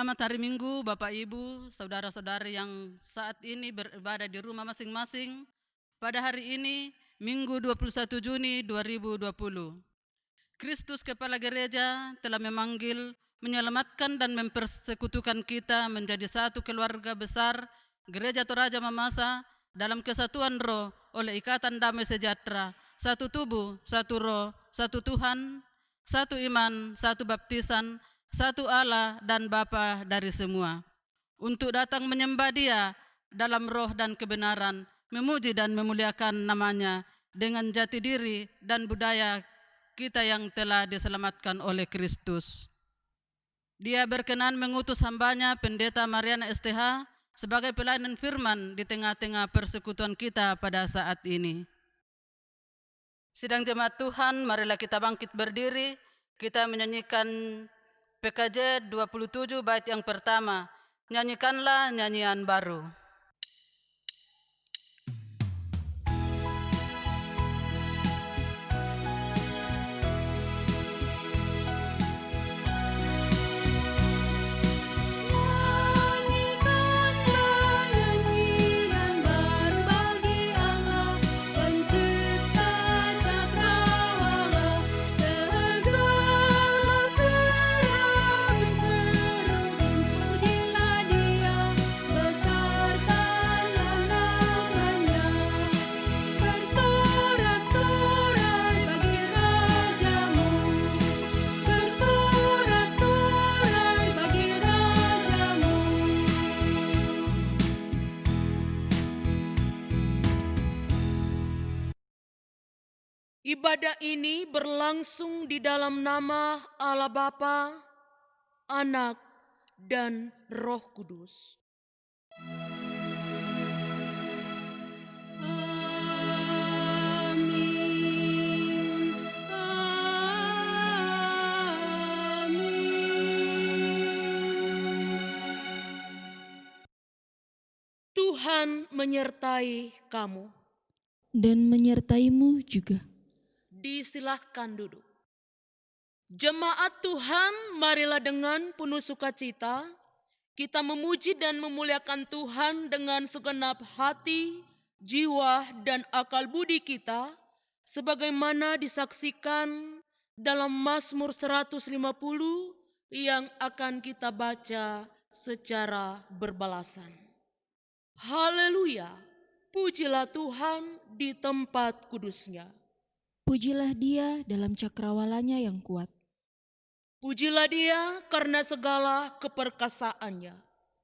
Selamat hari Minggu, Bapak Ibu, saudara-saudari yang saat ini beribadah di rumah masing-masing. Pada hari ini, Minggu 21 Juni 2020. Kristus Kepala Gereja telah memanggil, menyelamatkan dan mempersekutukan kita menjadi satu keluarga besar, Gereja Toraja Mamasa, dalam kesatuan roh oleh ikatan damai sejahtera, satu tubuh, satu roh, satu Tuhan, satu iman, satu baptisan, satu Allah dan Bapa dari semua, untuk datang menyembah Dia dalam roh dan kebenaran, memuji dan memuliakan namanya dengan jati diri dan budaya kita yang telah diselamatkan oleh Kristus. Dia berkenan mengutus hambanya Pendeta Mariana STH sebagai pelayan firman di tengah-tengah persekutuan kita pada saat ini. Sidang jemaat Tuhan, marilah kita bangkit berdiri, kita menyanyikan PKJ 27 bait yang pertama, nyanyikanlah nyanyian baru. Ibadah ini berlangsung di dalam nama Allah Bapa, Anak, dan Roh Kudus. Amin. Tuhan menyertai kamu. Dan menyertaimu juga. Disilahkan duduk. Jemaat Tuhan, marilah dengan penuh sukacita kita memuji dan memuliakan Tuhan dengan segenap hati, jiwa, dan akal budi kita, sebagaimana disaksikan dalam Mazmur 150 yang akan kita baca secara berbalasan. Haleluya, pujilah Tuhan di tempat kudusnya. Pujilah Dia dalam cakrawalanya yang kuat. Pujilah Dia karena segala keperkasaannya.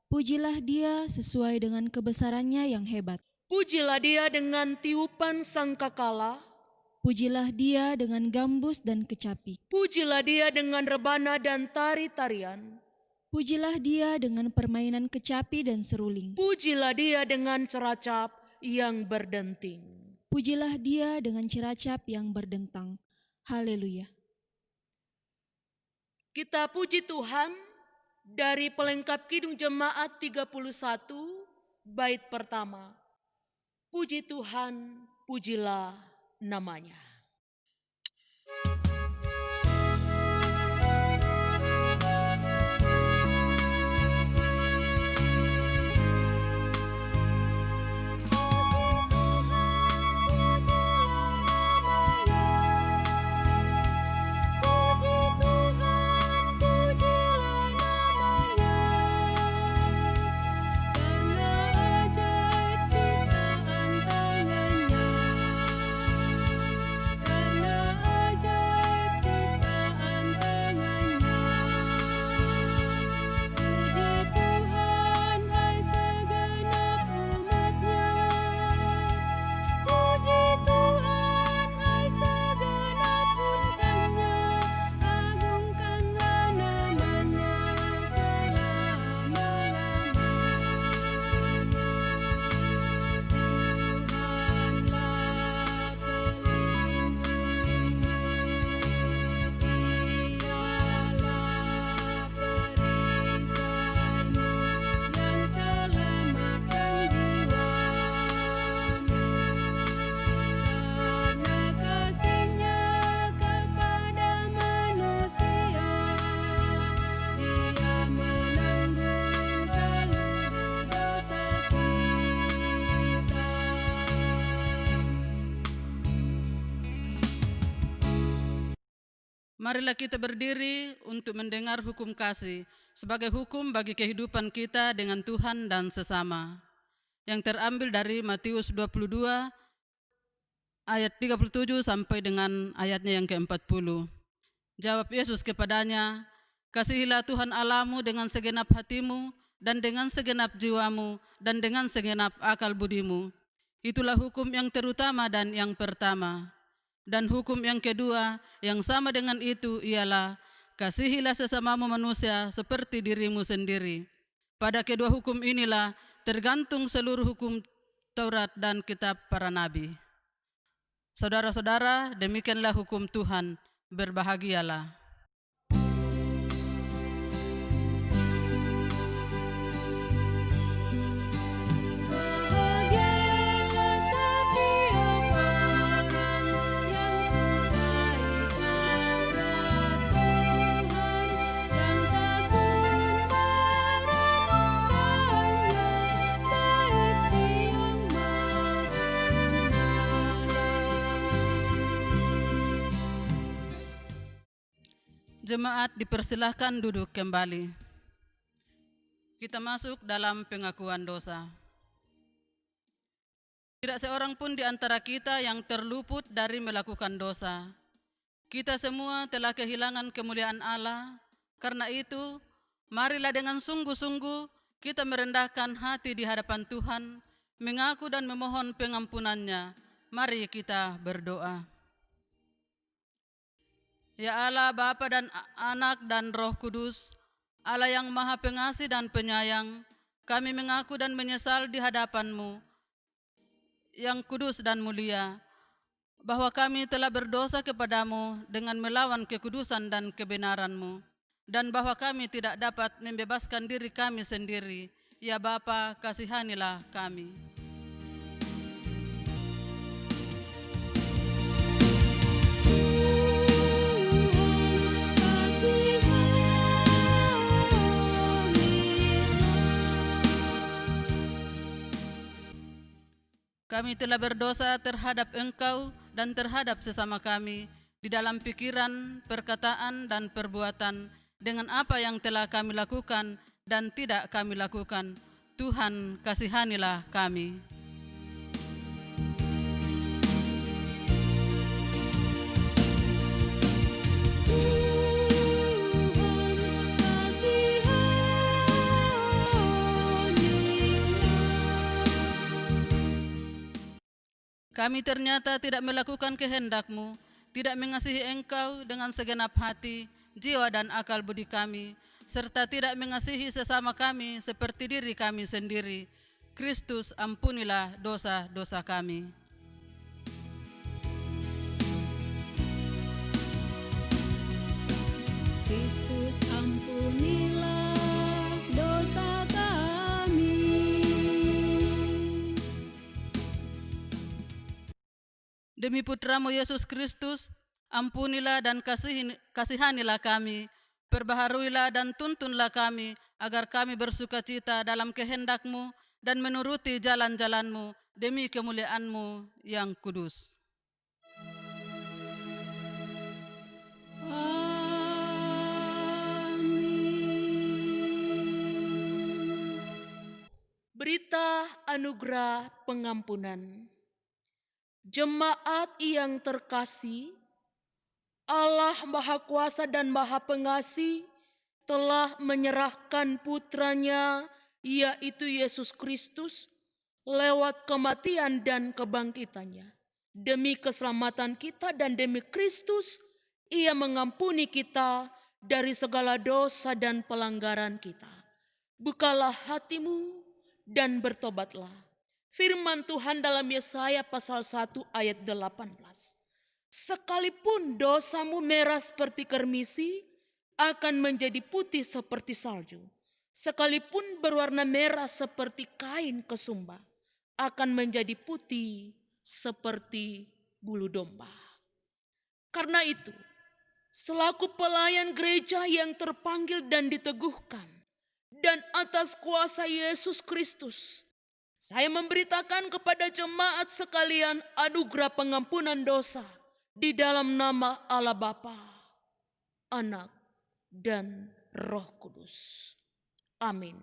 Pujilah Dia sesuai dengan kebesarannya yang hebat. Pujilah Dia dengan tiupan sangkakala. Pujilah Dia dengan gambus dan kecapi. Pujilah Dia dengan rebana dan tari-tarian. Pujilah Dia dengan permainan kecapi dan seruling. Pujilah Dia dengan ceracap yang berdenting. Pujilah Dia dengan ceracap yang berdentang. Haleluya. Kita puji Tuhan dari pelengkap Kidung Jemaat 31 bait pertama. Puji Tuhan, pujilah namanya. Marilah kita berdiri untuk mendengar hukum kasih sebagai hukum bagi kehidupan kita dengan Tuhan dan sesama. Yang terambil dari Matius 22 ayat 37 sampai dengan ayatnya yang ke-40. Jawab Yesus kepadanya, "Kasihilah Tuhan Allahmu dengan segenap hatimu dan dengan segenap jiwamu dan dengan segenap akal budimu. Itulah hukum yang terutama dan yang pertama. Dan hukum yang kedua yang sama dengan itu ialah, kasihilah sesamamu manusia seperti dirimu sendiri. Pada kedua hukum inilah tergantung seluruh hukum Taurat dan kitab para nabi." Saudara-saudara, demikianlah hukum Tuhan. Berbahagialah. Bahagialah setiap orang yang sukai Taurat Tuhan, yang tekun merenungkannya, baik siang maupun malam. Jemaat dipersilahkan duduk kembali. Kita masuk dalam pengakuan dosa. Tidak seorang pun di antara kita yang terluput dari melakukan dosa. Kita semua telah kehilangan kemuliaan Allah. Karena itu, marilah dengan sungguh-sungguh kita merendahkan hati di hadapan Tuhan, mengaku dan memohon pengampunannya. Mari kita berdoa. Ya Allah, Bapa dan Anak dan Roh Kudus, Allah yang Maha Pengasih dan Penyayang, kami mengaku dan menyesal di hadapan-Mu yang kudus dan mulia, bahwa kami telah berdosa kepadamu dengan melawan kekudusan dan kebenaran-Mu, dan bahwa kami tidak dapat membebaskan diri kami sendiri. Ya Bapa, kasihanilah kami. Kami telah berdosa terhadap Engkau dan terhadap sesama kami di dalam pikiran, perkataan, dan perbuatan dengan apa yang telah kami lakukan dan tidak kami lakukan. Tuhan, kasihanilah kami. Kami ternyata tidak melakukan kehendak-Mu, tidak mengasihi Engkau dengan segenap hati, jiwa dan akal budi kami, serta tidak mengasihi sesama kami seperti diri kami sendiri. Kristus, ampunilah dosa-dosa kami. Kristus, ampunilah dosa kami. Demi Putra-Mu Yesus Kristus, ampunilah dan kasihanilah kami, perbaharuilah dan tuntunlah kami, agar kami bersukacita dalam kehendak-Mu dan menuruti jalan-jalan-Mu, demi kemuliaan-Mu yang kudus. Berita anugerah pengampunan. Jemaat yang terkasih, Allah Maha Kuasa dan Maha Pengasih telah menyerahkan putranya, yaitu Yesus Kristus, lewat kematian dan kebangkitannya. Demi keselamatan kita dan demi Kristus, Ia mengampuni kita dari segala dosa dan pelanggaran kita. Bukalah hatimu dan bertobatlah. Firman Tuhan dalam Yesaya pasal 1 ayat 18. Sekalipun dosamu merah seperti kermisi, akan menjadi putih seperti salju. Sekalipun berwarna merah seperti kain kesumba, akan menjadi putih seperti bulu domba. Karena itu, selaku pelayan gereja yang terpanggil dan diteguhkan, dan atas kuasa Yesus Kristus, saya memberitakan kepada jemaat sekalian anugerah pengampunan dosa di dalam nama Allah Bapa, Anak, dan Roh Kudus. Amin.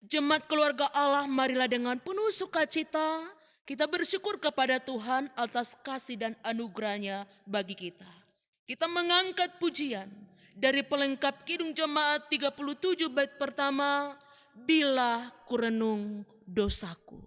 Jemaat keluarga Allah, marilah dengan penuh sukacita kita bersyukur kepada Tuhan atas kasih dan anugerahnya bagi kita. Kita mengangkat pujian dari pelengkap Kidung Jemaat 37 bait pertama, Bila Kurenung Dosaku.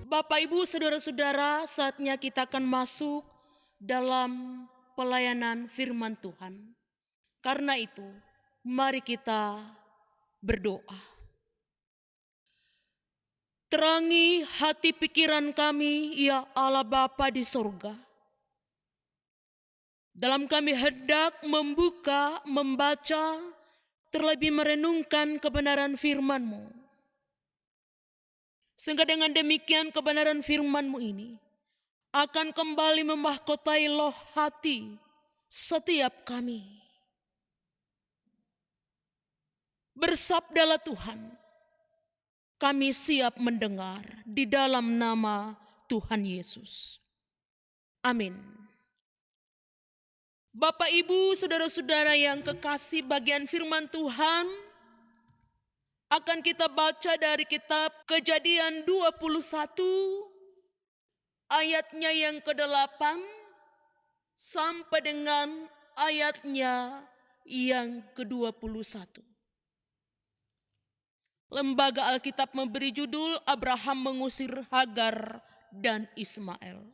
Bapak, Ibu, Saudara-saudara, saatnya kita akan masuk dalam pelayanan firman Tuhan. Karena itu, mari kita berdoa. Terangi hati pikiran kami, ya Allah Bapa di sorga. Dalam kami hendak membuka, membaca, terlebih merenungkan kebenaran firman-Mu. Sehingga dengan demikian kebenaran firman-Mu ini akan kembali memahkotai loh hati setiap kami. Bersabdalah Tuhan, kami siap mendengar di dalam nama Tuhan Yesus. Amin. Bapak, Ibu, Saudara-saudara yang kekasih, bagian firman Tuhan akan kita baca dari kitab Kejadian 21 ayatnya yang ke-8 sampai dengan ayatnya yang ke-21. Lembaga Alkitab memberi judul Abraham mengusir Hagar dan Ismail.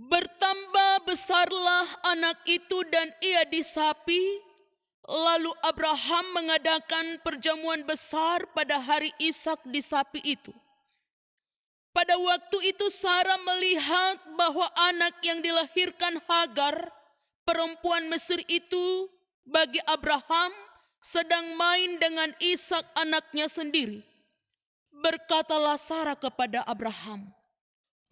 Bertambah besarlah anak itu dan ia disapi. Lalu Abraham mengadakan perjamuan besar pada hari Ishak di sapi itu. Pada waktu itu Sarah melihat bahwa anak yang dilahirkan Hagar, perempuan Mesir itu, bagi Abraham sedang main dengan Ishak anaknya sendiri. Berkatalah Sarah kepada Abraham,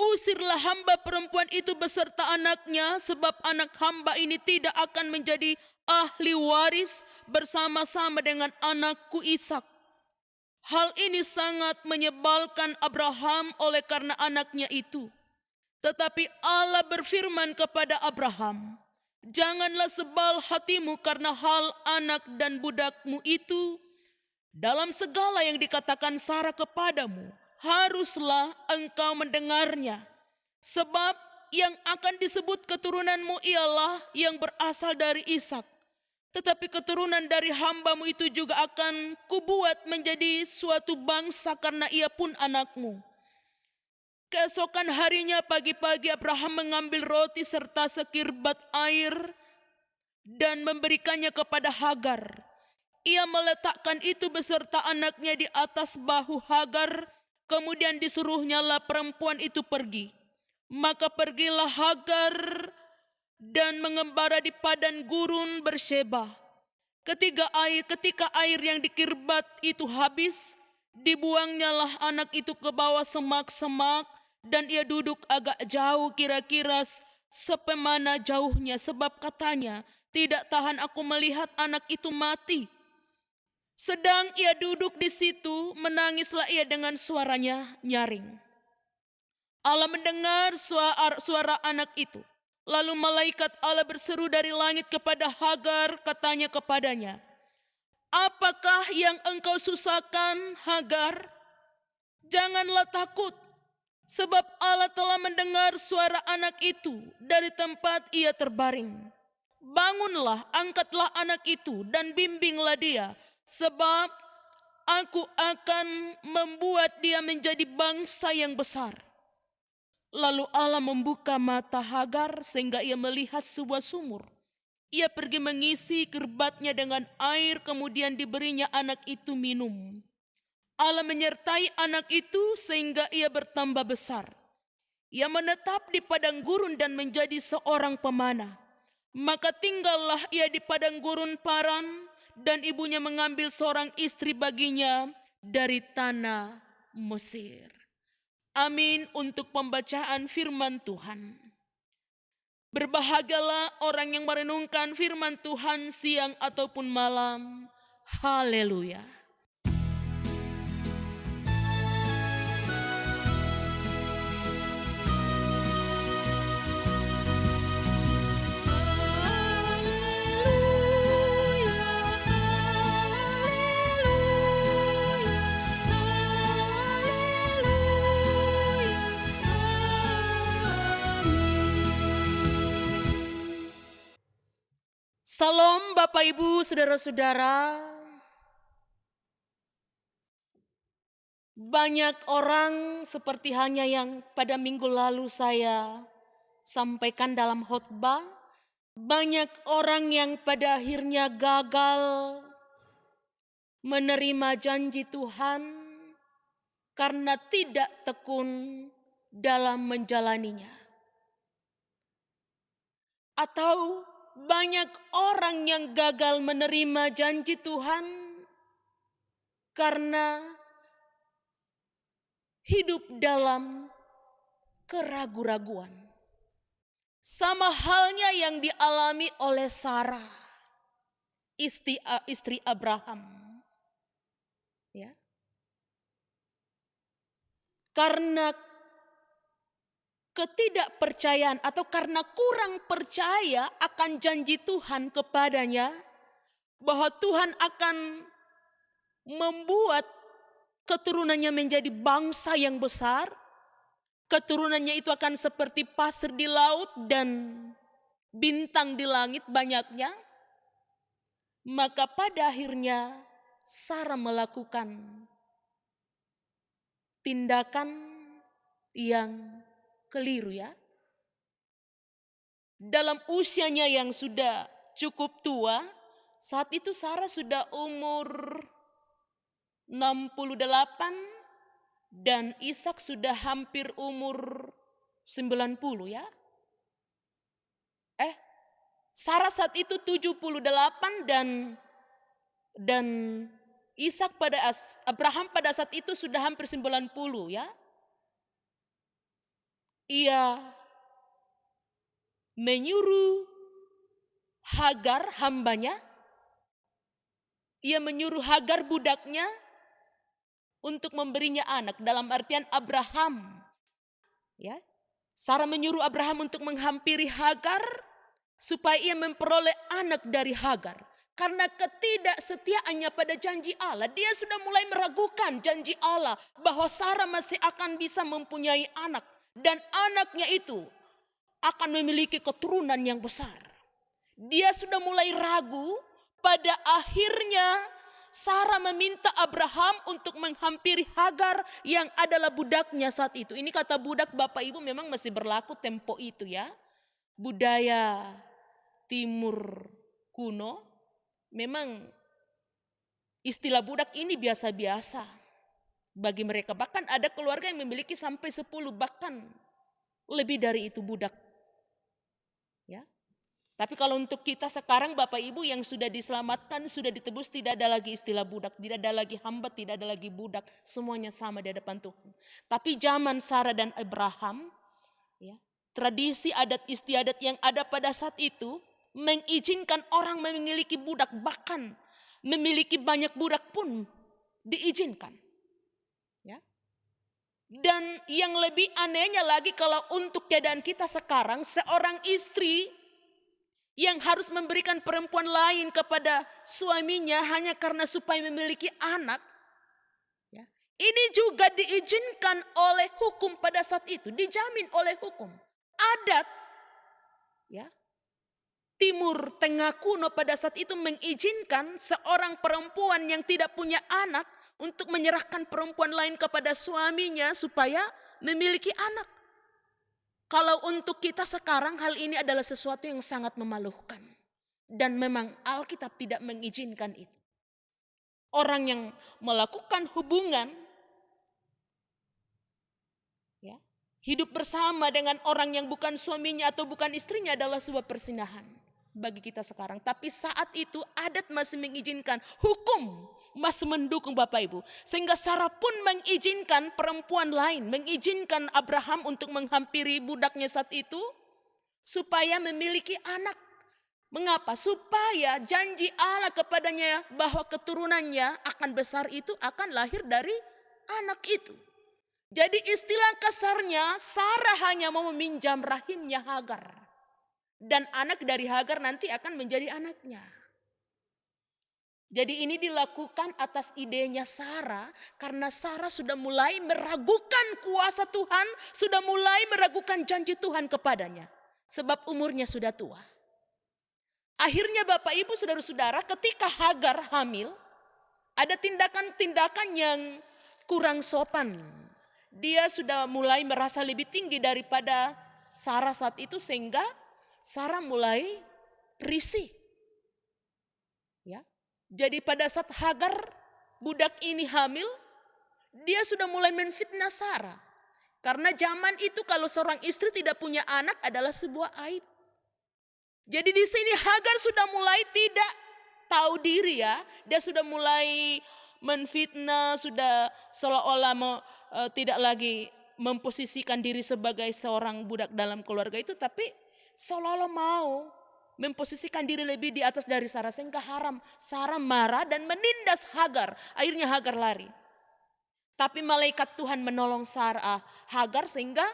"Usirlah hamba perempuan itu beserta anaknya, sebab anak hamba ini tidak akan menjadi ahli waris bersama-sama dengan anakku Ishak." Hal ini sangat menyebalkan Abraham oleh karena anaknya itu. Tetapi Allah berfirman kepada Abraham, "Janganlah sebal hatimu karena hal anak dan budakmu itu. Dalam segala yang dikatakan Sarah kepadamu, haruslah engkau mendengarnya. Sebab yang akan disebut keturunanmu ialah yang berasal dari Ishak. Tetapi keturunan dari hambamu itu juga akan kubuat menjadi suatu bangsa karena ia pun anakmu." Keesokan harinya pagi-pagi Abraham mengambil roti serta sekirbat air dan memberikannya kepada Hagar. Ia meletakkan itu beserta anaknya di atas bahu Hagar, kemudian disuruhnyalah perempuan itu pergi. Maka pergilah Hagar dan mengembara di padang gurun Berseba. Ketika air yang dikirbat itu habis, dibuangnyalah anak itu ke bawah semak-semak, dan ia duduk agak jauh, kira-kira sepemana jauhnya, sebab katanya, tidak tahan aku melihat anak itu mati. Sedang ia duduk di situ, menangislah ia dengan suaranya nyaring. Allah mendengar suara anak itu. Lalu malaikat Allah berseru dari langit kepada Hagar, katanya kepadanya, apakah yang engkau susahkan, Hagar? Janganlah takut, sebab Allah telah mendengar suara anak itu dari tempat ia terbaring. Bangunlah, angkatlah anak itu dan bimbinglah dia, sebab aku akan membuat dia menjadi bangsa yang besar. Lalu Allah membuka mata Hagar sehingga ia melihat sebuah sumur. Ia pergi mengisi kirbatnya dengan air, kemudian diberinya anak itu minum. Allah menyertai anak itu sehingga ia bertambah besar. Ia menetap di padang gurun dan menjadi seorang pemanah. Maka tinggallah ia di padang gurun Paran, dan ibunya mengambil seorang istri baginya dari tanah Mesir. Amin untuk pembacaan firman Tuhan. Berbahagialah orang yang merenungkan firman Tuhan siang ataupun malam. Haleluya. Salam Bapak Ibu, saudara-saudara. Banyak orang seperti halnya yang pada minggu lalu saya sampaikan dalam khotbah. Banyak orang yang pada akhirnya gagal menerima janji Tuhan karena tidak tekun dalam menjalaninya. Atau banyak orang yang gagal menerima janji Tuhan karena hidup dalam keraguan-raguan. Sama halnya yang dialami oleh Sarah, istri Abraham. Ya. Karena ketidakpercayaan atau karena kurang percaya akan janji Tuhan kepadanya, bahwa Tuhan akan membuat keturunannya menjadi bangsa yang besar, keturunannya itu akan seperti pasir di laut dan bintang di langit banyaknya, maka pada akhirnya Sarah melakukan tindakan yang keliru ya. Dalam usianya yang sudah cukup tua, saat itu Sarah sudah umur 68 dan Ishak sudah hampir umur 90 ya. Sarah saat itu 78 dan Ishak Abraham pada saat itu sudah hampir 90 ya. Ia menyuruh Hagar hambanya, ia menyuruh Hagar budaknya untuk memberinya anak, dalam artian Abraham. Ya, Sarah menyuruh Abraham untuk menghampiri Hagar supaya ia memperoleh anak dari Hagar. Karena ketidaksetiaannya pada janji Allah, dia sudah mulai meragukan janji Allah bahwa Sarah masih akan bisa mempunyai anak. Dan anaknya itu akan memiliki keturunan yang besar. Dia sudah mulai ragu, pada akhirnya Sarah meminta Abraham untuk menghampiri Hagar yang adalah budaknya saat itu. Ini kata budak Bapak Ibu memang masih berlaku tempo itu ya. Budaya Timur kuno memang istilah budak ini biasa-biasa bagi mereka. Bahkan ada keluarga yang memiliki sampai 10 bahkan lebih dari itu budak. Ya. Tapi kalau untuk kita sekarang Bapak Ibu yang sudah diselamatkan, sudah ditebus, tidak ada lagi istilah budak, tidak ada lagi hamba, tidak ada lagi budak, semuanya sama di hadapan Tuhan. Tapi zaman Sarah dan Abraham, ya, tradisi adat istiadat yang ada pada saat itu mengizinkan orang memiliki budak, bahkan memiliki banyak budak pun diizinkan. Ya. Dan yang lebih anehnya lagi kalau untuk keadaan kita sekarang, seorang istri yang harus memberikan perempuan lain kepada suaminya hanya karena supaya memiliki anak. Ya. Ini juga diizinkan oleh hukum pada saat itu, dijamin oleh hukum. Adat, ya, Timur Tengah kuno pada saat itu mengizinkan seorang perempuan yang tidak punya anak untuk menyerahkan perempuan lain kepada suaminya supaya memiliki anak. Kalau untuk kita sekarang hal ini adalah sesuatu yang sangat memalukan. Dan memang Alkitab tidak mengizinkan itu. Orang yang melakukan hubungan, ya, hidup bersama dengan orang yang bukan suaminya atau bukan istrinya adalah sebuah persinahan bagi kita sekarang. Tapi saat itu adat masih mengizinkan, hukum masih mendukung Bapak Ibu. Sehingga Sarah pun mengizinkan perempuan lain, mengizinkan Abraham untuk menghampiri budaknya saat itu supaya memiliki anak. Mengapa? Supaya janji Allah kepadanya bahwa keturunannya akan besar itu akan lahir dari anak itu. Jadi istilah kasarnya Sarah hanya mau meminjam rahimnya Hagar. Dan anak dari Hagar nanti akan menjadi anaknya. Jadi ini dilakukan atas idenya Sarah karena Sarah sudah mulai meragukan kuasa Tuhan, sudah mulai meragukan janji Tuhan kepadanya. Sebab umurnya sudah tua. Akhirnya Bapak Ibu Saudara-saudara, ketika Hagar hamil, ada tindakan-tindakan yang kurang sopan. Dia sudah mulai merasa lebih tinggi daripada Sarah saat itu sehingga Sarah mulai risih. Ya. Jadi pada saat Hagar budak ini hamil, dia sudah mulai menfitnah Sarah. Karena zaman itu kalau seorang istri tidak punya anak adalah sebuah aib. Jadi di sini Hagar sudah mulai tidak tahu diri ya. Dia sudah mulai menfitnah, sudah seolah-olah tidak lagi memposisikan diri sebagai seorang budak dalam keluarga itu. Tapi seolah-olah mau memposisikan diri lebih di atas dari Sarah sehingga haram. Sarah marah dan menindas Hagar. Akhirnya Hagar lari. Tapi malaikat Tuhan menolong Hagar sehingga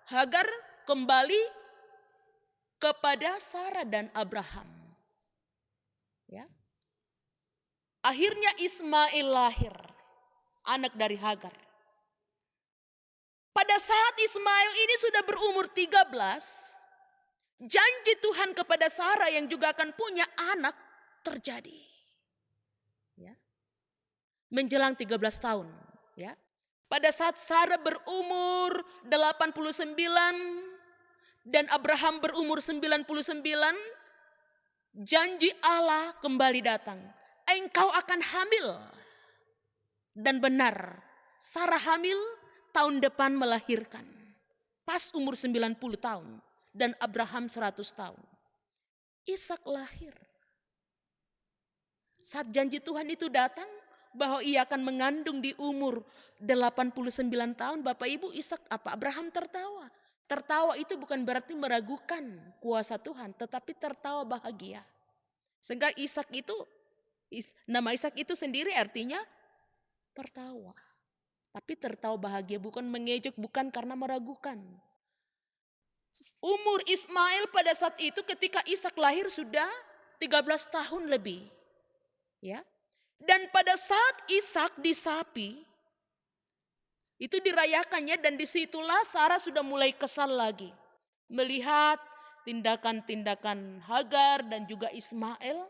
Hagar kembali kepada Sarah dan Abraham. Ya. Akhirnya Ismail lahir, anak dari Hagar. Pada saat Ismail ini sudah berumur 13, janji Tuhan kepada Sarah yang juga akan punya anak terjadi. Ya. Menjelang 13 tahun. Ya. Pada saat Sarah berumur 89 dan Abraham berumur 99, janji Allah kembali datang. Engkau akan hamil. Dan benar, Sarah hamil tahun depan melahirkan. Pas umur 90 tahun. Dan Abraham 100 tahun. Ishak lahir. Saat janji Tuhan itu datang, bahwa ia akan mengandung di umur 89 tahun, Bapak Ibu, Abraham tertawa. Tertawa itu bukan berarti meragukan kuasa Tuhan, tetapi tertawa bahagia. Sehingga nama Ishak itu sendiri artinya tertawa. Tapi tertawa bahagia, bukan mengejek, bukan karena meragukan. Umur Ismail pada saat itu ketika Ishak lahir sudah 13 tahun lebih. Ya. Dan pada saat Ishak disapi, itu dirayakannya dan disitulah Sarah sudah mulai kesal lagi. Melihat tindakan-tindakan Hagar dan juga Ismail.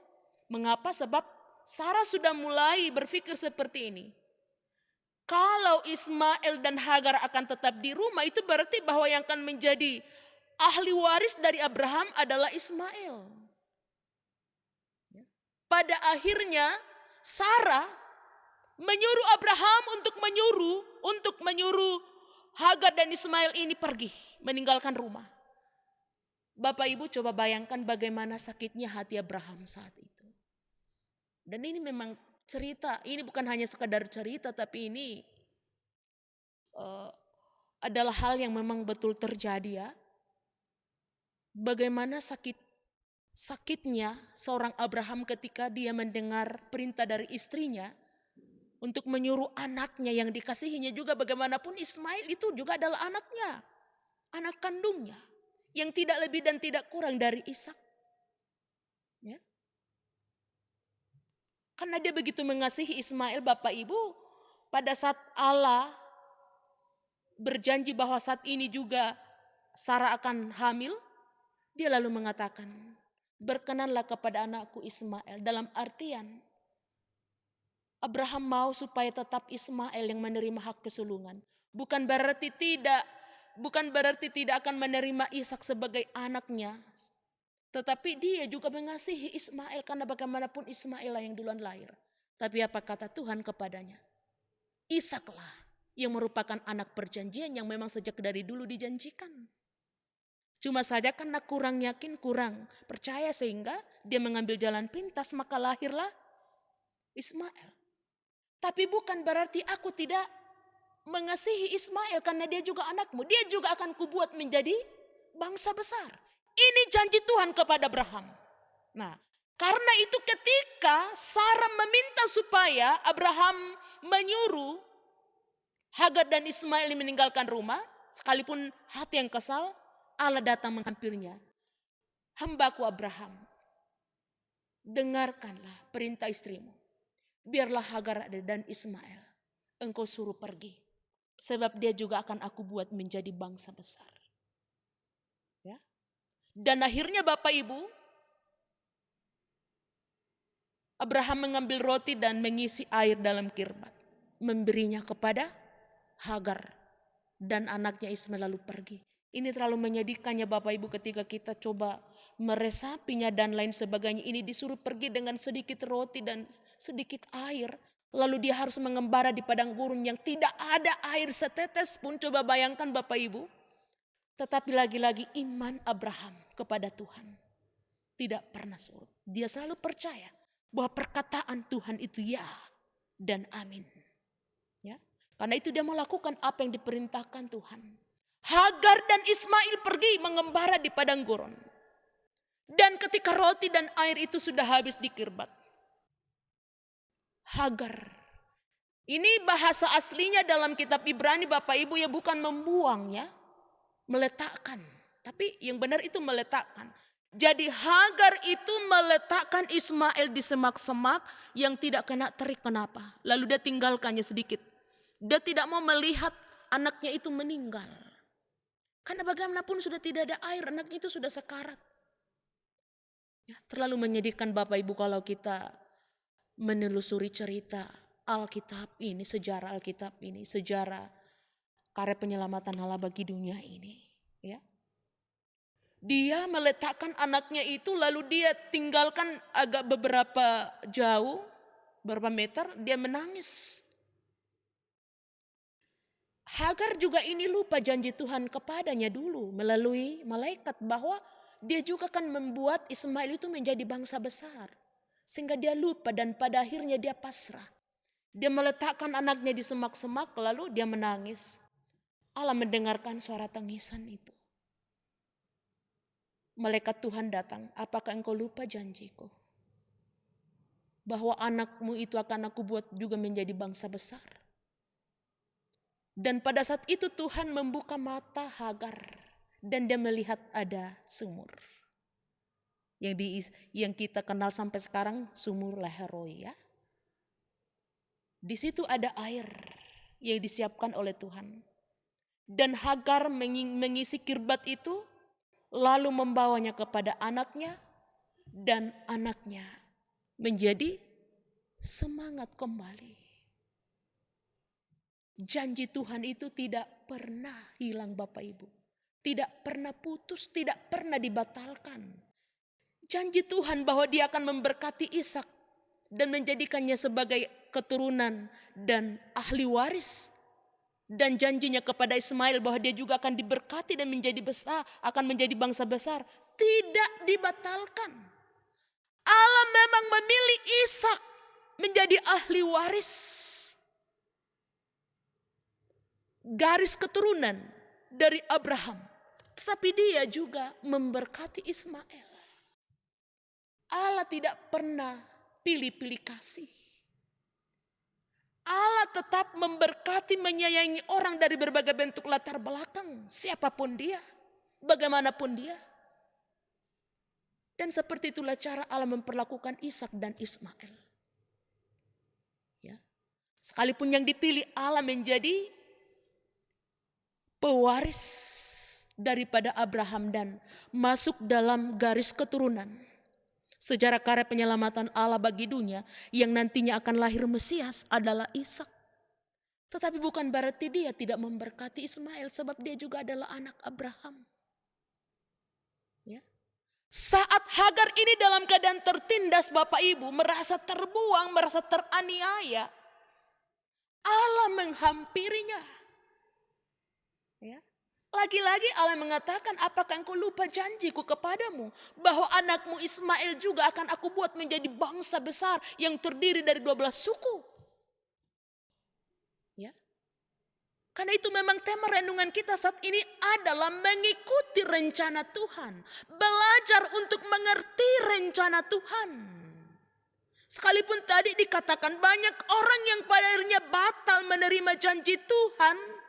Mengapa? Sebab Sarah sudah mulai berpikir seperti ini. Kalau Ismail dan Hagar akan tetap di rumah, itu berarti bahwa yang akan menjadi ahli waris dari Abraham adalah Ismail. Pada akhirnya Sarah menyuruh Abraham untuk menyuruh Hagar dan Ismail ini pergi meninggalkan rumah. Bapak Ibu coba bayangkan bagaimana sakitnya hati Abraham saat itu. Dan ini memang cerita, ini bukan hanya sekadar cerita, tapi ini adalah hal yang memang betul terjadi ya. Bagaimana sakitnya seorang Abraham ketika dia mendengar perintah dari istrinya untuk menyuruh anaknya yang dikasihinya juga, bagaimanapun Ismail itu juga adalah anaknya, anak kandungnya, yang tidak lebih dan tidak kurang dari Ishak. Ya. Karena dia begitu mengasihi Ismail, Bapak Ibu, pada saat Allah berjanji bahwa saat ini juga Sarah akan hamil, dia lalu mengatakan, berkenanlah kepada anakku Ismail. Dalam artian, Abraham mau supaya tetap Ismail yang menerima hak kesulungan. Bukan berarti tidak akan menerima Ishak sebagai anaknya. Tetapi dia juga mengasihi Ismail karena bagaimanapun Ismail lah yang duluan lahir. Tapi apa kata Tuhan kepadanya? Ishaklah yang merupakan anak perjanjian yang memang sejak dari dulu dijanjikan. Cuma saja karena kurang yakin, kurang percaya sehingga dia mengambil jalan pintas, maka lahirlah Ismail. Tapi bukan berarti aku tidak mengasihi Ismail karena dia juga anakmu. Dia juga akan kubuat menjadi bangsa besar. Ini janji Tuhan kepada Abraham. Nah, karena itu ketika Sarah meminta supaya Abraham menyuruh Hagar dan Ismail meninggalkan rumah, sekalipun hati yang kesal, Allah datang menghampirinya. Hambaku Abraham, dengarkanlah perintah istrimu. Biarlah Hagar dan Ismail engkau suruh pergi. Sebab dia juga akan aku buat menjadi bangsa besar. Ya. Dan akhirnya Bapak Ibu, Abraham mengambil roti dan mengisi air dalam kirbat. Memberinya kepada Hagar. Dan anaknya Ismail lalu pergi. Ini terlalu menyedihkannya Bapak Ibu ketika kita coba meresapinya dan lain sebagainya. Ini disuruh pergi dengan sedikit roti dan sedikit air. Lalu dia harus mengembara di padang gurun yang tidak ada air setetes pun. Coba bayangkan Bapak Ibu. Tetapi lagi-lagi iman Abraham kepada Tuhan tidak pernah surut. Dia selalu percaya bahwa perkataan Tuhan itu ya dan amin. Ya. Karena itu dia melakukan apa yang diperintahkan Tuhan. Hagar dan Ismail pergi mengembara di padang gurun. Dan ketika roti dan air itu sudah habis di kirbat, Hagar. Ini bahasa aslinya dalam kitab Ibrani Bapak Ibu ya, bukan membuangnya, meletakkan. Tapi yang benar itu meletakkan. Jadi Hagar itu meletakkan Ismail di semak-semak yang tidak kena terik. Kenapa? Lalu dia tinggalkannya sedikit. Dia tidak mau melihat anaknya itu meninggal. Karena bagaimanapun sudah tidak ada air, anaknya itu sudah sekarat. Ya, terlalu menyedihkan Bapak Ibu kalau kita menelusuri cerita Alkitab ini, sejarah Alkitab ini, sejarah karya penyelamatan Allah bagi dunia ini. Ya. Dia meletakkan anaknya itu lalu dia tinggalkan agak beberapa jauh, beberapa meter, dia menangis. Hagar juga ini lupa janji Tuhan kepadanya dulu melalui malaikat bahwa dia juga akan membuat Ismail itu menjadi bangsa besar. Sehingga dia lupa dan pada akhirnya dia pasrah. Dia meletakkan anaknya di semak-semak lalu dia menangis. Allah mendengarkan suara tangisan itu. Malaikat Tuhan datang, apakah engkau lupa janjiku? Bahwa anakmu itu akan aku buat juga menjadi bangsa besar. Dan pada saat itu Tuhan membuka mata Hagar dan dia melihat ada sumur. Yang kita kenal sampai sekarang sumur Laheroi ya. Di situ ada air yang disiapkan oleh Tuhan. Dan Hagar mengisi kirbat itu lalu membawanya kepada anaknya dan anaknya menjadi semangat kembali. Janji Tuhan itu tidak pernah hilang Bapak Ibu. Tidak pernah putus, tidak pernah dibatalkan. Janji Tuhan bahwa dia akan memberkati Ishak dan menjadikannya sebagai keturunan dan ahli waris. Dan janjinya kepada Ismail bahwa dia juga akan diberkati dan menjadi besar, akan menjadi bangsa besar. tidak dibatalkan. Allah memang memilih Ishak menjadi ahli waris garis keturunan dari Abraham. Tetapi dia juga memberkati Ismail. Allah tidak pernah pilih-pilih kasih. Allah tetap memberkati, menyayangi orang dari berbagai bentuk latar belakang. Siapapun dia, bagaimanapun dia. Dan seperti itulah cara Allah memperlakukan Ishak dan Ismail. Ya. Sekalipun yang dipilih Allah menjadi pewaris daripada Abraham dan masuk dalam garis keturunan. Sejarah karya penyelamatan Allah bagi dunia yang nantinya akan lahir Mesias adalah Ishak. Tetapi bukan berarti dia tidak memberkati Ismail, sebab dia juga adalah anak Abraham. Ya. Saat Hagar ini dalam keadaan tertindas, Bapak Ibu, merasa terbuang, merasa teraniaya, Allah menghampirinya. Ya. Lagi-lagi Allah mengatakan, apakah engkau lupa janjiku kepadamu, bahwa anakmu Ismail juga akan aku buat menjadi bangsa besar yang terdiri dari 12 suku. Ya. Karena itu memang tema renungan kita saat ini adalah mengikuti rencana Tuhan. Belajar untuk mengerti rencana Tuhan. Sekalipun tadi dikatakan banyak orang yang pada akhirnya batal menerima janji Tuhan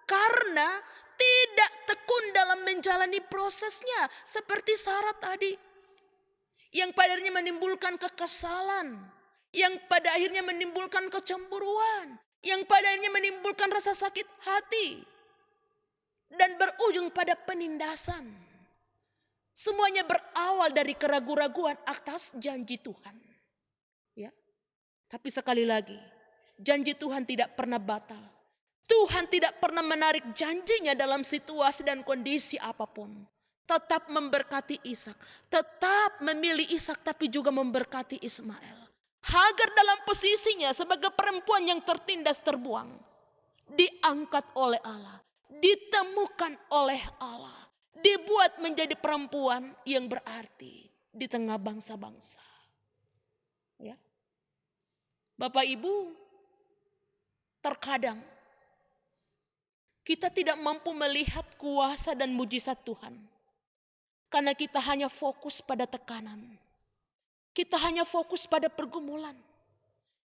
karena tidak tekun dalam menjalani prosesnya. Seperti Sarah tadi. Yang pada akhirnya menimbulkan kekesalan. Yang pada akhirnya menimbulkan kecemburuan. Yang pada akhirnya menimbulkan rasa sakit hati. Dan berujung pada penindasan. Semuanya berawal dari keraguan-raguan atas janji Tuhan. Ya. Tapi sekali lagi, janji Tuhan tidak pernah batal. Tuhan tidak pernah menarik janjinya dalam situasi dan kondisi apapun. Tetap memberkati Ishak. Tetap memilih Ishak tapi juga memberkati Ismail. Hagar dalam posisinya sebagai perempuan yang tertindas terbuang. Diangkat oleh Allah. Ditemukan oleh Allah. Dibuat menjadi perempuan yang berarti di tengah bangsa-bangsa. Ya. Bapak Ibu, terkadang kita tidak mampu melihat kuasa dan mujizat Tuhan. Karena kita hanya fokus pada tekanan. Kita hanya fokus pada pergumulan.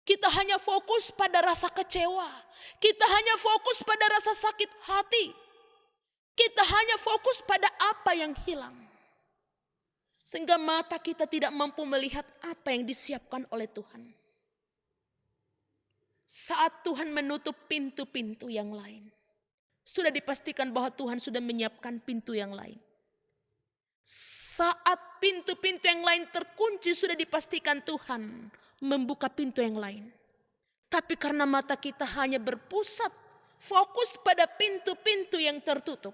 Kita hanya fokus pada rasa kecewa. Kita hanya fokus pada rasa sakit hati. Kita hanya fokus pada apa yang hilang. Sehingga mata kita tidak mampu melihat apa yang disiapkan oleh Tuhan. Saat Tuhan menutup pintu-pintu yang lain, sudah dipastikan bahwa Tuhan sudah menyiapkan pintu yang lain. Saat pintu-pintu yang lain terkunci, sudah dipastikan Tuhan membuka pintu yang lain. Tapi karena mata kita hanya berpusat, fokus pada pintu-pintu yang tertutup,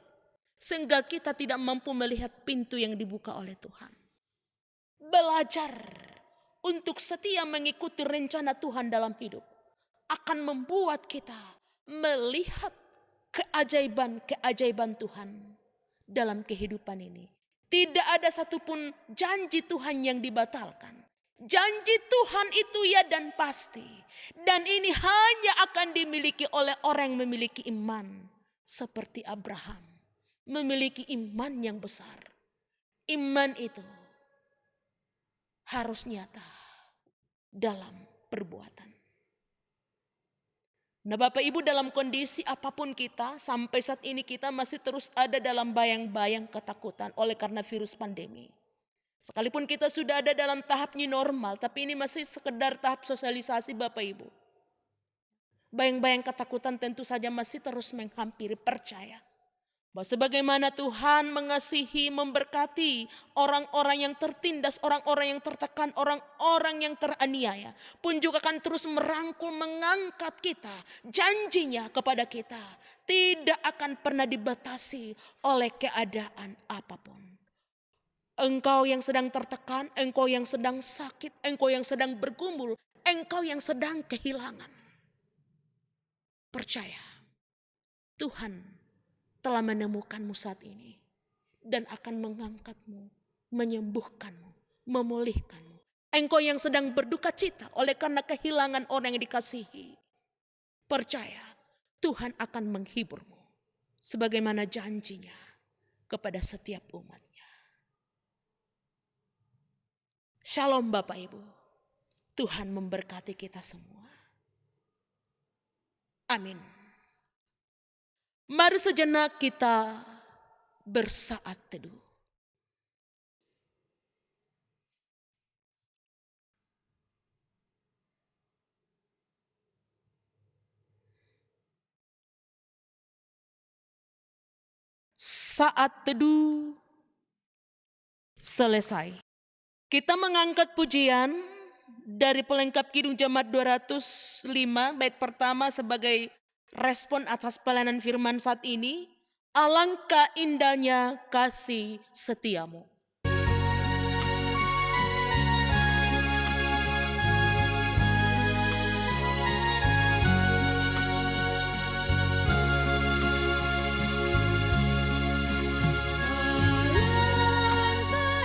sehingga kita tidak mampu melihat pintu yang dibuka oleh Tuhan. Belajar untuk setia mengikuti rencana Tuhan dalam hidup akan membuat kita melihat keajaiban-keajaiban Tuhan dalam kehidupan ini. Tidak ada satupun janji Tuhan yang dibatalkan. Janji Tuhan itu ya dan pasti. Dan ini hanya akan dimiliki oleh orang yang memiliki iman. Seperti Abraham. Memiliki iman yang besar. Iman itu harus nyata dalam perbuatan. Nah Bapak Ibu, dalam kondisi apapun kita, sampai saat ini kita masih terus ada dalam bayang-bayang ketakutan oleh karena virus pandemi. Sekalipun kita sudah ada dalam tahap new normal, tapi ini masih sekedar tahap sosialisasi Bapak Ibu. Bayang-bayang ketakutan tentu saja masih terus menghampiri. Percaya bahwa sebagaimana Tuhan mengasihi, memberkati orang-orang yang tertindas, orang-orang yang tertekan, orang-orang yang teraniaya, pun juga akan terus merangkul, mengangkat kita. Janjinya kepada kita tidak akan pernah dibatasi oleh keadaan apapun. Engkau yang sedang tertekan, engkau yang sedang sakit, engkau yang sedang bergumul, engkau yang sedang kehilangan. Percaya, Tuhan telah menemukanmu saat ini dan akan mengangkatmu menyembuhkanmu, memulihkanmu. Engkau yang sedang berduka cita oleh karena kehilangan orang yang dikasihi. Percaya, Tuhan akan menghiburmu sebagaimana janjinya kepada setiap umatnya. Shalom Bapak Ibu. Tuhan memberkati kita semua. Amin. Mari sejenak kita bersaat teduh. Saat teduh selesai. Kita mengangkat pujian dari pelengkap Kidung Jemaat 205 bait pertama sebagai respon atas pelayanan firman saat ini. Alangkah indahnya kasih setiamu. Alangkah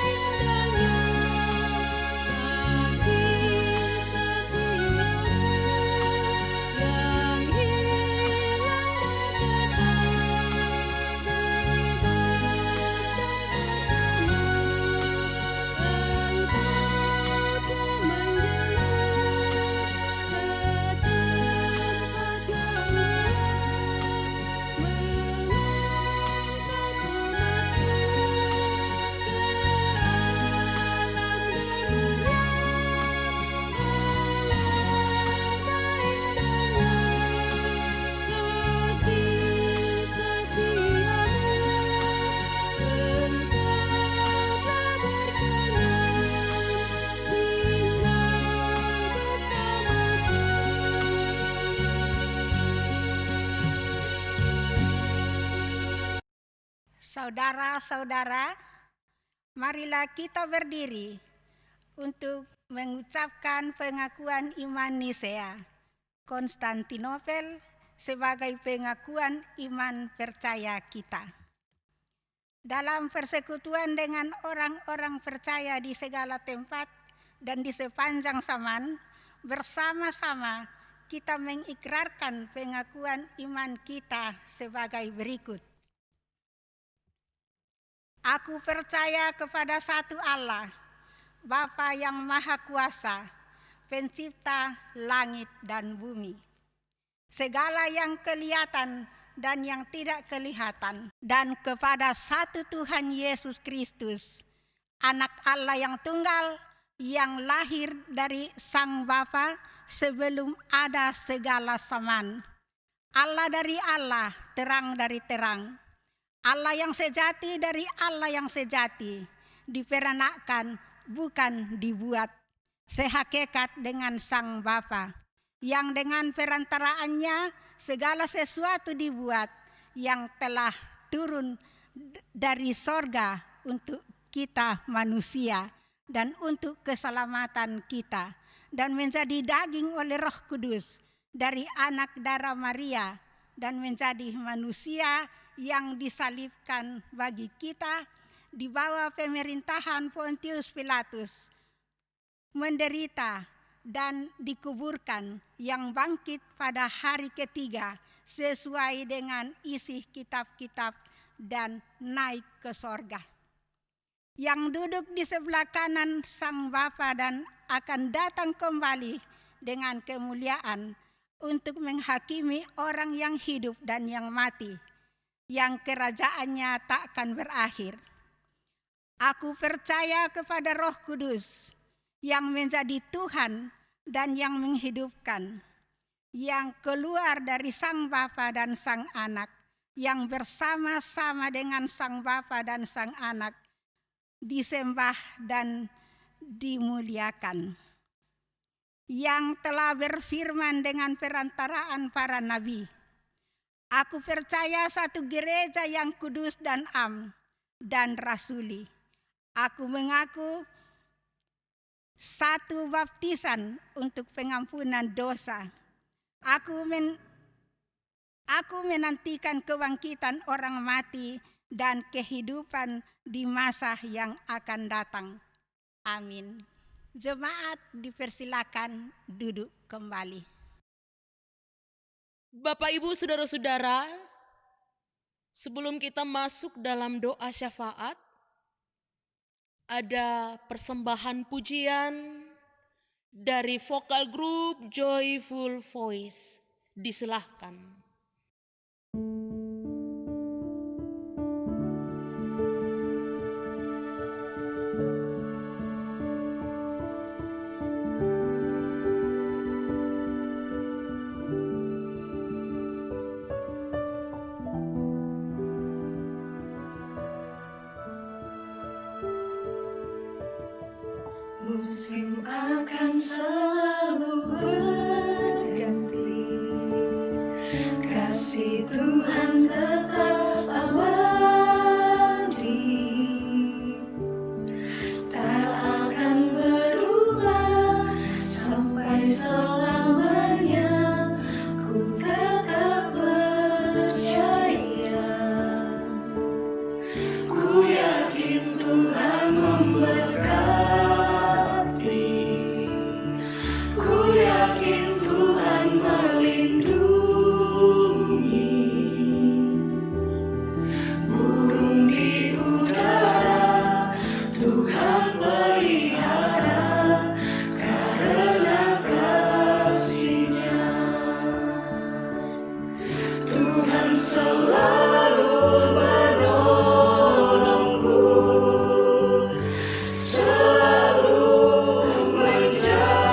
indahnya kasih setiamu yang hilang dan sesat, Saudara-saudara, marilah kita berdiri untuk mengucapkan pengakuan iman Nisea, Konstantinopel sebagai pengakuan iman percaya kita. Dalam persekutuan dengan orang-orang percaya di segala tempat dan di sepanjang zaman, bersama-sama kita mengikrarkan pengakuan iman kita sebagai berikut. Aku percaya kepada satu Allah, Bapa yang Maha Kuasa, Pencipta langit dan bumi, segala yang kelihatan dan yang tidak kelihatan, dan kepada satu Tuhan Yesus Kristus, Anak Allah yang tunggal, yang lahir dari Sang Bapa sebelum ada segala zaman. Allah dari Allah, terang dari terang. Allah yang sejati dari Allah yang sejati, diperanakkan bukan dibuat, sehakikat dengan Sang Bapa, yang dengan perantaraannya segala sesuatu dibuat, yang telah turun dari sorga untuk kita manusia dan untuk keselamatan kita, dan menjadi daging oleh Roh Kudus dari anak darah Maria, dan menjadi manusia yang disalibkan bagi kita di bawah pemerintahan Pontius Pilatus, menderita dan dikuburkan, yang bangkit pada hari ketiga sesuai dengan isi kitab-kitab dan naik ke sorga, yang duduk di sebelah kanan Sang Bapa dan akan datang kembali dengan kemuliaan untuk menghakimi orang yang hidup dan yang mati, yang kerajaannya tak akan berakhir. Aku percaya kepada Roh Kudus yang menjadi Tuhan dan yang menghidupkan, yang keluar dari Sang Bapa dan Sang Anak, yang bersama-sama dengan Sang Bapa dan Sang Anak disembah dan dimuliakan, yang telah berfirman dengan perantaraan para nabi. Aku percaya satu gereja yang kudus dan am dan rasuli. Aku mengaku satu baptisan untuk pengampunan dosa. Aku menantikan kebangkitan orang mati dan kehidupan di masa yang akan datang. Amin. Jemaat dipersilakan duduk kembali. Bapak, Ibu, saudara-saudara, sebelum kita masuk dalam doa syafaat, ada persembahan pujian dari vokal grup Joyful Voice. Disilahkan. Musim akan selalu berganti, kasih Tuhan tetap abadi, tak akan berubah sampai selamanya. Ku tetap percaya, ku yakin Tuhan memberkati. Ku yakin Tuhan melindungi, burung di udara Tuhan pelihara karena kasih-Nya. Tuhan selalu menolongku, selalu menjagaku,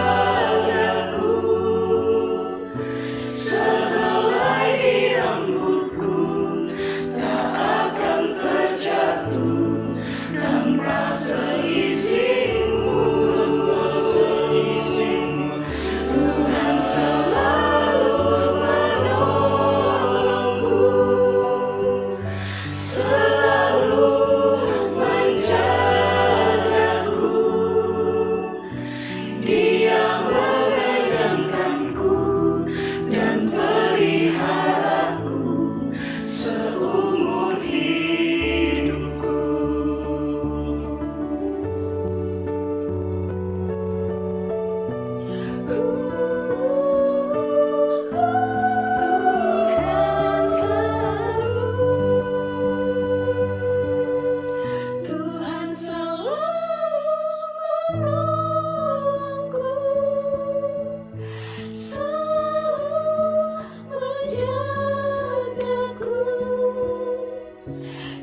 sehelai di rambutku tak akan terjatuh tanpa seizin-Mu. Tuhan selalu menolongku, selalu menjagaku. Dia mengenyangkanku dan peliharaku seumur hidupku. Tuhan selalu menolongku, selalu menjagaku,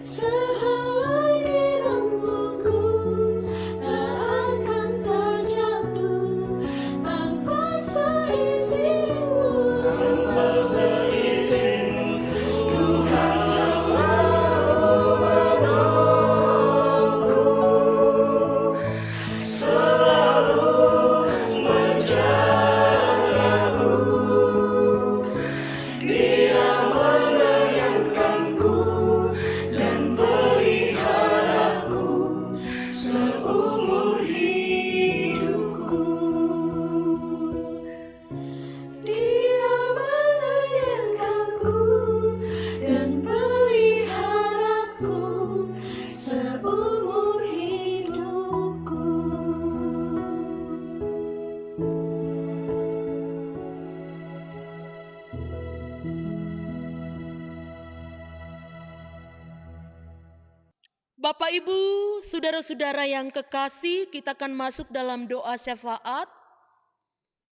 sehelai di rambutku tak akan terjatuh tanpa seizin-Mu. Tuhan selalu menolongku, selalu menjagaku. Dia mengenyangkanku dan peliharaku seumur hidupku. Dia mengenyangkanku dan peliharaku seumur hidupku. Bapak, Ibu, saudara-saudara yang kekasih, kita akan masuk dalam doa syafaat.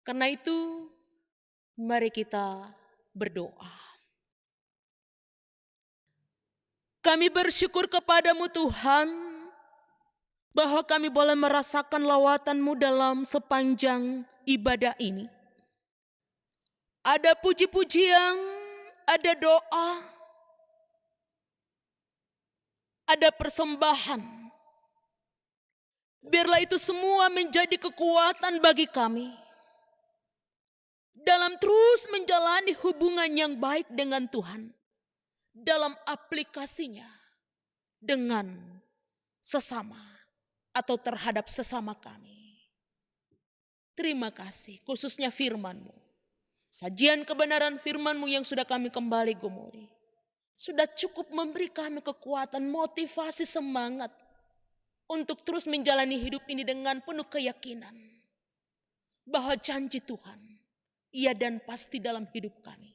Karena itu, mari kita berdoa. Kami bersyukur kepadamu Tuhan, bahwa kami boleh merasakan lawatan-Mu dalam sepanjang ibadah ini. Ada puji-pujian, ada doa, ada persembahan. Biarlah itu semua menjadi kekuatan bagi kami dalam terus menjalani hubungan yang baik dengan Tuhan, dalam aplikasinya dengan sesama atau terhadap sesama kami. Terima kasih, khususnya firman-Mu. Sajian kebenaran firman-Mu yang sudah kami kembali gumuli. sudah cukup memberi kami kekuatan, motivasi, semangat untuk terus menjalani hidup ini dengan penuh keyakinan bahwa janji Tuhan, iya dan pasti dalam hidup kami.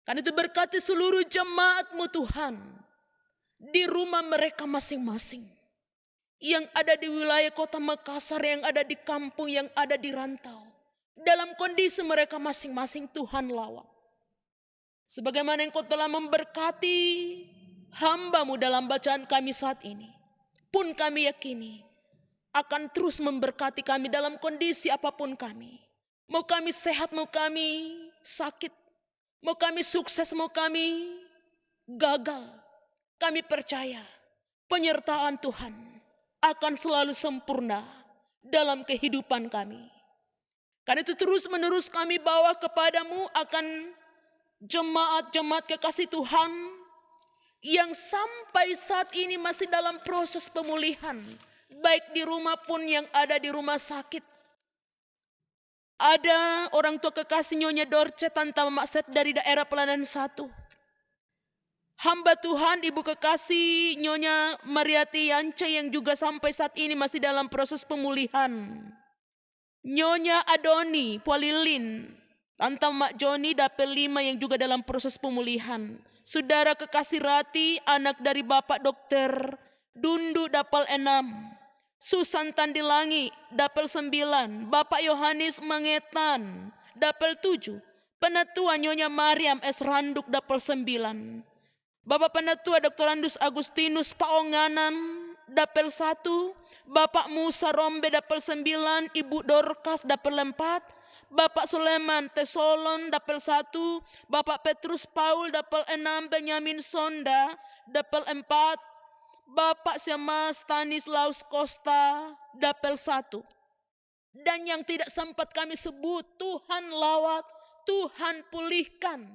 Karena itu berkati seluruh jemaat-Mu Tuhan, di rumah mereka masing-masing, yang ada di wilayah kota Makassar, yang ada di kampung, yang ada di rantau. Dalam kondisi mereka masing-masing Tuhan lawat. Sebagaimana Engkau telah memberkati hamba-Mu dalam bacaan kami saat ini, pun kami yakini akan terus memberkati kami dalam kondisi apapun kami. Mau kami sehat, mau kami sakit, mau kami sukses, mau kami gagal. Kami percaya penyertaan Tuhan akan selalu sempurna dalam kehidupan kami. Karena itu terus menerus kami bawa kepadamu akan jemaat-jemaat kekasih Tuhan yang sampai saat ini masih dalam proses pemulihan, baik di rumah pun yang ada di rumah sakit. Ada orang tua kekasih Nyonya Dorce, Tante Makset dari daerah Pelanan 1. Hamba Tuhan Ibu kekasih Nyonya Mariati Yance yang juga sampai saat ini masih dalam proses pemulihan. Nyonya Adoni Polilin, Tante Mak Joni Dapel 5 yang juga dalam proses pemulihan. Saudara kekasih Rati, anak dari Bapak Dokter Dundu Dapel 6. Susan Tandilangi Dapel 9. Bapak Yohanes Mangetan Dapel 7. Penatua Nyonya Mariam S. Randuk Dapel 9. Bapak Penatua Dr. Andus Agustinus Paonganan Dapel 1. Bapak Musa Rombe Dapel 9. Ibu Dorcas Dapel 4. Bapak Suleman Tesolon Dapel 1. Bapak Petrus Paul Dapel 6. Benyamin Sonda Dapel 4. Bapak Syama Stanislaus Costa Dapel 1. Dan yang tidak sempat kami sebut, Tuhan lawat, Tuhan pulihkan.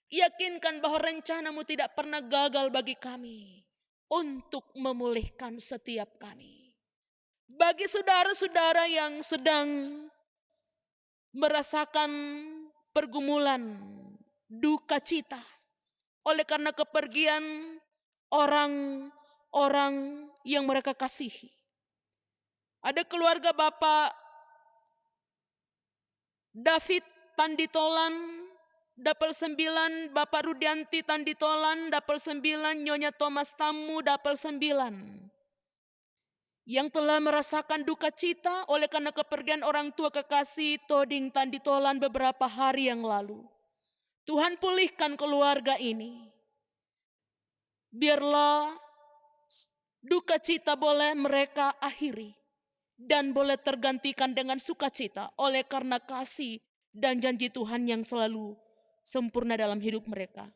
Yakinkan bahwa rencana-Mu tidak pernah gagal bagi kami untuk memulihkan setiap kami. Bagi saudara-saudara yang sedang merasakan pergumulan, duka cita oleh karena kepergian orang yang mereka kasihi. Ada keluarga Bapak David Tanditolan Dapel 9, Bapak Rudianti Tanditolan Dapel 9, Nyonya Thomas Tamu Dapel 9. Yang telah merasakan duka cita oleh karena kepergian orang tua kekasih Toding Tanditolan beberapa hari yang lalu. Tuhan pulihkan keluarga ini. Biarlah duka cita boleh mereka akhiri dan boleh tergantikan dengan sukacita oleh karena kasih dan janji Tuhan yang selalu sempurna dalam hidup mereka.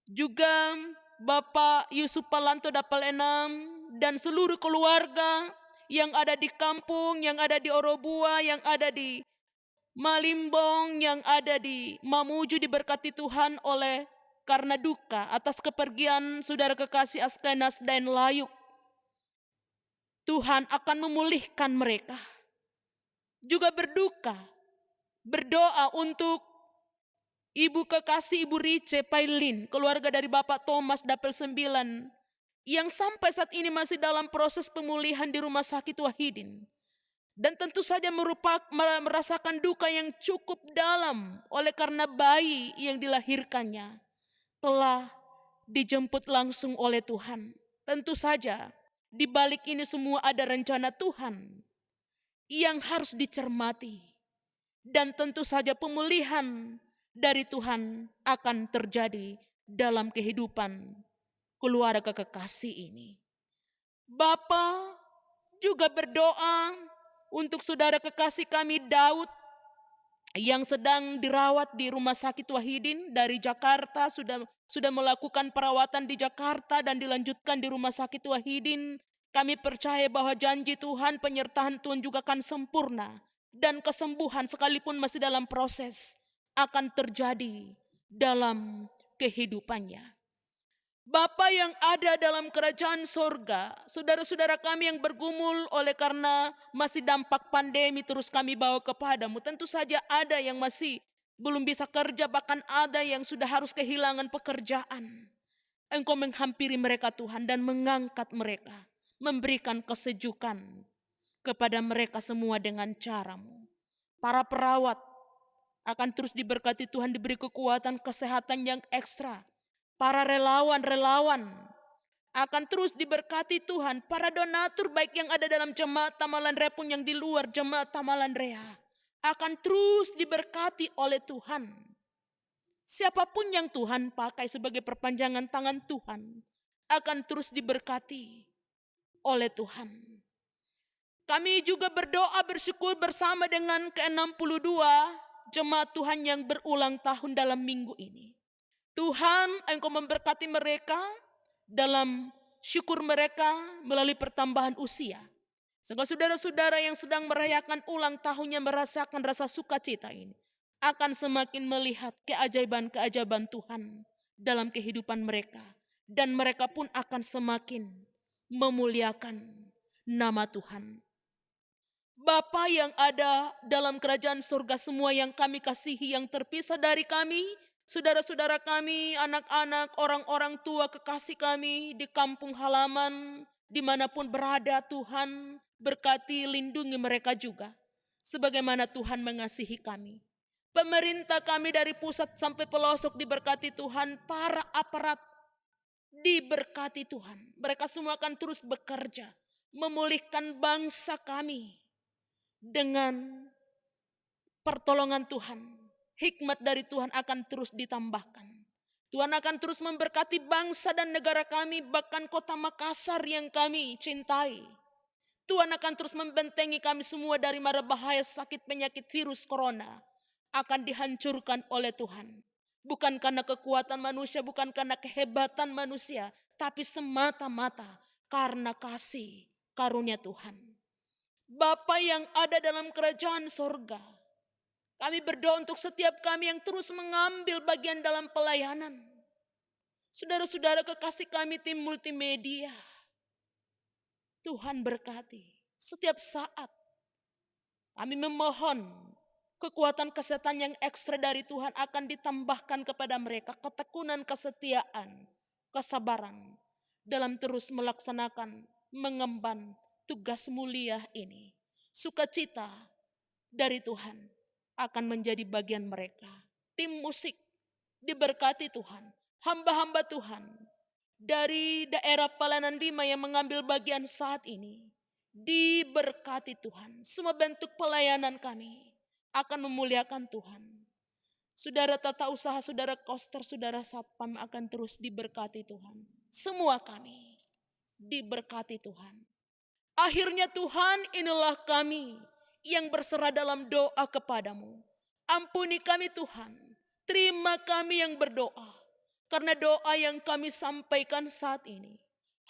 Juga Bapak Yusuf Palanto Dapel 6 dan seluruh keluarga yang ada di kampung, yang ada di Orobua, yang ada di Malimbong, yang ada di Mamuju diberkati Tuhan oleh karena duka atas kepergian saudara kekasih Askenas dan Layuk. Tuhan akan memulihkan mereka. Juga berdoa untuk Ibu kekasih Ibu Rice Pailin, keluarga dari Bapak Thomas Dapel 9, yang sampai saat ini masih dalam proses pemulihan di Rumah Sakit Wahidin. Dan tentu saja merasakan duka yang cukup dalam oleh karena bayi yang dilahirkannya telah dijemput langsung oleh Tuhan. Tentu saja di balik ini semua ada rencana Tuhan yang harus dicermati. Dan tentu saja pemulihan dari Tuhan akan terjadi dalam kehidupan keluarga kekasih ini. Bapa juga berdoa untuk saudara kekasih kami Daud yang sedang dirawat di Rumah Sakit Wahidin dari Jakarta, sudah melakukan perawatan di Jakarta dan dilanjutkan di Rumah Sakit Wahidin. Kami percaya bahwa janji Tuhan, penyertaan Tuhan juga akan sempurna dan kesembuhan sekalipun masih dalam proses akan terjadi dalam kehidupannya. Bapa yang ada dalam kerajaan sorga, saudara-saudara kami yang bergumul oleh karena masih dampak pandemi terus kami bawa kepadamu. Tentu saja ada yang masih belum bisa kerja, bahkan ada yang sudah harus kehilangan pekerjaan. Engkau menghampiri mereka Tuhan dan mengangkat mereka, memberikan kesejukan kepada mereka semua dengan cara-Mu. Para perawat akan terus diberkati Tuhan, diberi kekuatan, kesehatan yang ekstra. Para relawan-relawan akan terus diberkati Tuhan. Para donatur baik yang ada dalam jemaat Tamalan Repun yang di luar jemaat Tamalan Rea akan terus diberkati oleh Tuhan. Siapapun yang Tuhan pakai sebagai perpanjangan tangan Tuhan akan terus diberkati oleh Tuhan. Kami juga berdoa bersyukur bersama dengan ke-62 jemaat Tuhan yang berulang tahun dalam minggu ini. Tuhan, Engkau memberkati mereka dalam syukur mereka melalui pertambahan usia. Sehingga saudara-saudara yang sedang merayakan ulang tahunnya merasakan rasa sukacita ini akan semakin melihat keajaiban-keajaiban Tuhan dalam kehidupan mereka. Dan mereka pun akan semakin memuliakan nama Tuhan. Bapa yang ada dalam kerajaan surga, semua yang kami kasihi yang terpisah dari kami, saudara-saudara kami, anak-anak, orang-orang tua kekasih kami di kampung halaman, dimanapun berada Tuhan, berkati lindungi mereka juga. Sebagaimana Tuhan mengasihi kami. Pemerintah kami dari pusat sampai pelosok diberkati Tuhan, para aparat diberkati Tuhan. Mereka semua akan terus bekerja, memulihkan bangsa kami. Dengan pertolongan Tuhan, hikmat dari Tuhan akan terus ditambahkan. Tuhan akan terus memberkati bangsa dan negara kami, bahkan kota Makassar yang kami cintai. Tuhan akan terus membentengi kami semua dari mara bahaya sakit penyakit virus corona. Akan dihancurkan oleh Tuhan. Bukan karena kekuatan manusia, bukan karena kehebatan manusia, tapi semata-mata karena kasih karunia Tuhan. Bapa yang ada dalam kerajaan sorga, kami berdoa untuk setiap kami yang terus mengambil bagian dalam pelayanan. Saudara-saudara kekasih kami tim multimedia, Tuhan berkati setiap saat. Kami memohon kekuatan kesehatan yang ekstra dari Tuhan akan ditambahkan kepada mereka. Ketekunan, kesetiaan, kesabaran dalam terus melaksanakan, mengemban tugas mulia ini. Sukacita dari Tuhan akan menjadi bagian mereka. Tim musik diberkati Tuhan. Hamba-hamba Tuhan dari daerah Palanan 5 yang mengambil bagian saat ini diberkati Tuhan. Semua bentuk pelayanan kami akan memuliakan Tuhan. Saudara tata usaha, saudara koster, saudara satpam akan terus diberkati Tuhan. Semua kami diberkati Tuhan. Akhirnya Tuhan, inilah kami yang berserah dalam doa kepadamu. Ampuni kami Tuhan, terima kami yang berdoa. Karena doa yang kami sampaikan saat ini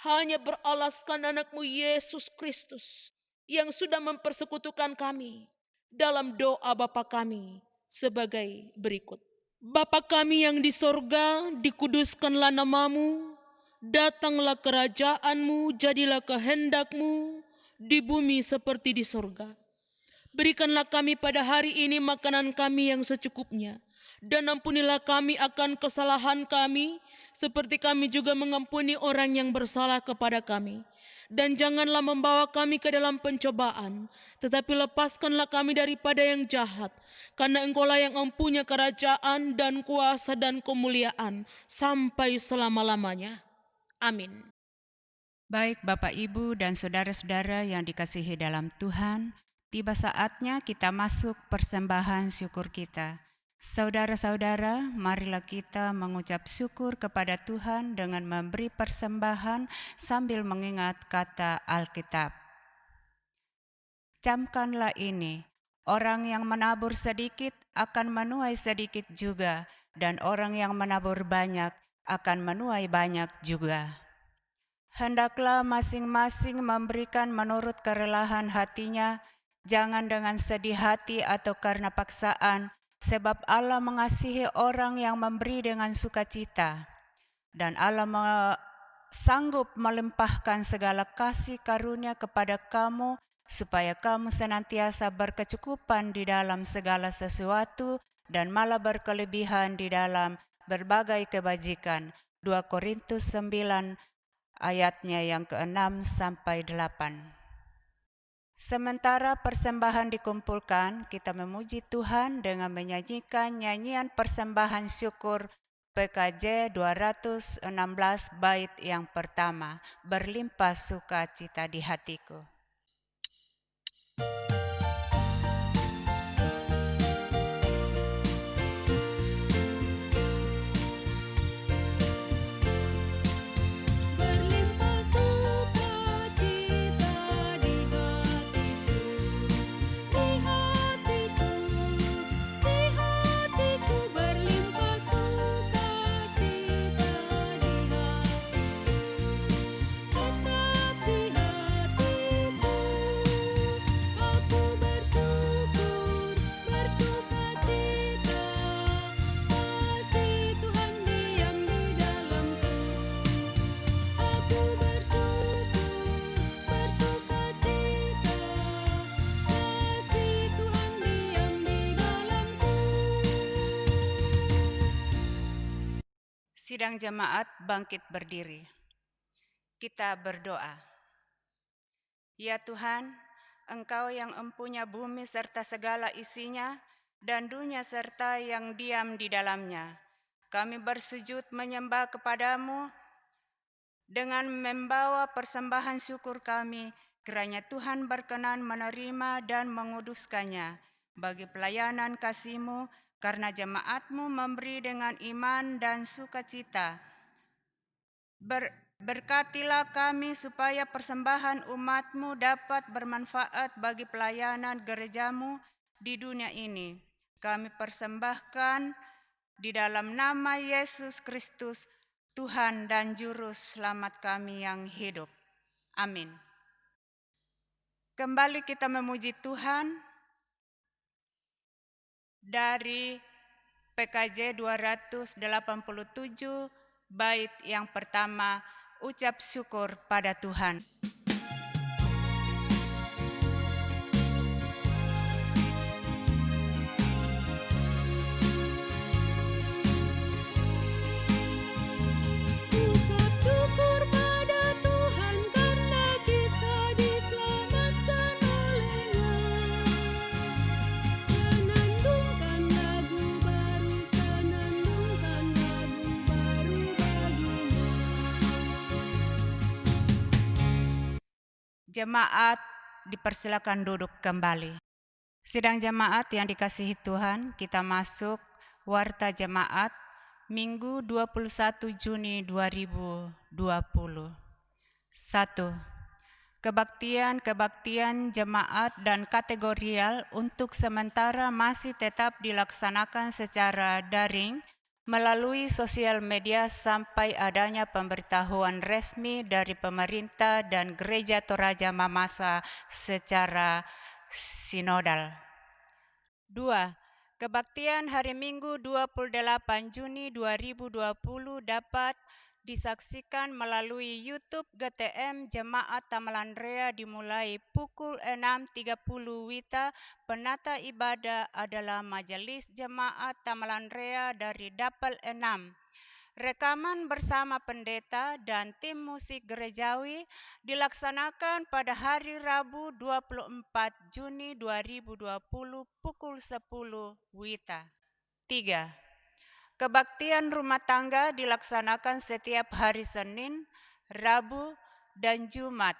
hanya beralaskan anak-Mu Yesus Kristus yang sudah mempersekutukan kami dalam doa Bapa kami sebagai berikut. Bapa kami yang di sorga, dikuduskanlah nama-Mu, datanglah kerajaan-Mu, jadilah kehendak-Mu di bumi seperti di sorga. Berikanlah kami pada hari ini makanan kami yang secukupnya. Dan ampunilah kami akan kesalahan kami, seperti kami juga mengampuni orang yang bersalah kepada kami. Dan janganlah membawa kami ke dalam pencobaan, tetapi lepaskanlah kami daripada yang jahat. Karena Engkaulah yang mempunyai kerajaan dan kuasa dan kemuliaan sampai selama-lamanya. Amin. Baik Bapak, Ibu, dan saudara-saudara yang dikasihi dalam Tuhan, tiba saatnya kita masuk persembahan syukur kita. Saudara-saudara, marilah kita mengucap syukur kepada Tuhan dengan memberi persembahan sambil mengingat kata Alkitab. Camkanlah ini, orang yang menabur sedikit akan menuai sedikit juga, dan orang yang menabur banyak akan menuai banyak juga. Hendaklah masing-masing memberikan menurut kerelahan hatinya, jangan dengan sedih hati atau karena paksaan, sebab Allah mengasihi orang yang memberi dengan sukacita. Dan Allah sanggup melimpahkan segala kasih karunia kepada kamu, supaya kamu senantiasa berkecukupan di dalam segala sesuatu dan malah berkelebihan di dalam berbagai kebajikan. 2 Korintus 9 ayatnya yang ke-6 sampai 8. Sementara persembahan dikumpulkan, kita memuji Tuhan dengan menyanyikan nyanyian persembahan syukur PKJ 216 bait yang pertama, berlimpah sukacita di hatiku. Berlimpah sukacita di hatiku, di hatiku, di hatiku. Berlimpah sukacita di hatiku, tetap di hatiku. Aku bersyukur, bersukacita, kasih Tuhan diam di dalamku. Aku bersyukur, bersukacita, kasih Tuhan diam di dalamku. Sidang jemaat bangkit berdiri. Kita berdoa. Ya Tuhan, Engkau yang empunya bumi serta segala isinya dan dunia serta yang diam di dalamnya. Kami bersujud menyembah kepadamu dengan membawa persembahan syukur kami, kiranya Tuhan berkenan menerima dan menguduskannya bagi pelayanan kasih-Mu, karena jemaat-Mu memberi dengan iman dan sukacita. Berkatilah kami supaya persembahan umat-Mu dapat bermanfaat bagi pelayanan gereja-Mu di dunia ini. Kami persembahkan di dalam nama Yesus Kristus, Tuhan dan Juru Selamat kami yang hidup. Amin. Kembali kita memuji Tuhan dari PKJ 287 bait yang pertama, ucap syukur pada Tuhan. Ucap syukur pada Tuhan karena kita diselamatkan oleh-Nya. Senandungkan lagu baru, senandungkan lagu baru baginya. Jemaat dipersilakan duduk kembali. Sidang jemaat yang dikasihi Tuhan, kita masuk Warta Jemaat Minggu 21 Juni 2020. 1. Kebaktian jemaat dan kategorial untuk sementara masih tetap dilaksanakan secara daring melalui sosial media sampai adanya pemberitahuan resmi dari pemerintah dan Gereja Toraja Mamasa secara sinodal. 2. Kebaktian hari Minggu 28 Juni 2020 dapat disaksikan melalui YouTube GTM Jemaat Tamalandrea dimulai pukul 6.30 WITA. Penata ibadah adalah Majelis Jemaat Tamalandrea dari Dapel 6. Rekaman bersama pendeta dan tim musik gerejawi dilaksanakan pada hari Rabu 24 Juni 2020 pukul 10 WITA. 3. Kebaktian rumah tangga dilaksanakan setiap hari Senin, Rabu, dan Jumat.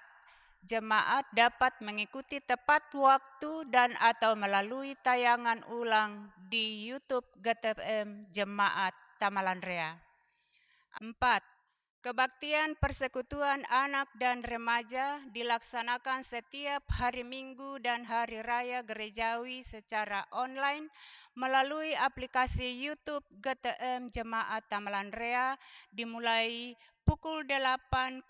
Jemaat dapat mengikuti tepat waktu dan atau melalui tayangan ulang di YouTube GTM Jemaat Tamalandrea. 4. Kebaktian persekutuan anak dan remaja dilaksanakan setiap hari Minggu dan hari raya gerejawi secara online melalui aplikasi YouTube GTM Jemaat Tamalandrea dimulai pukul 8.00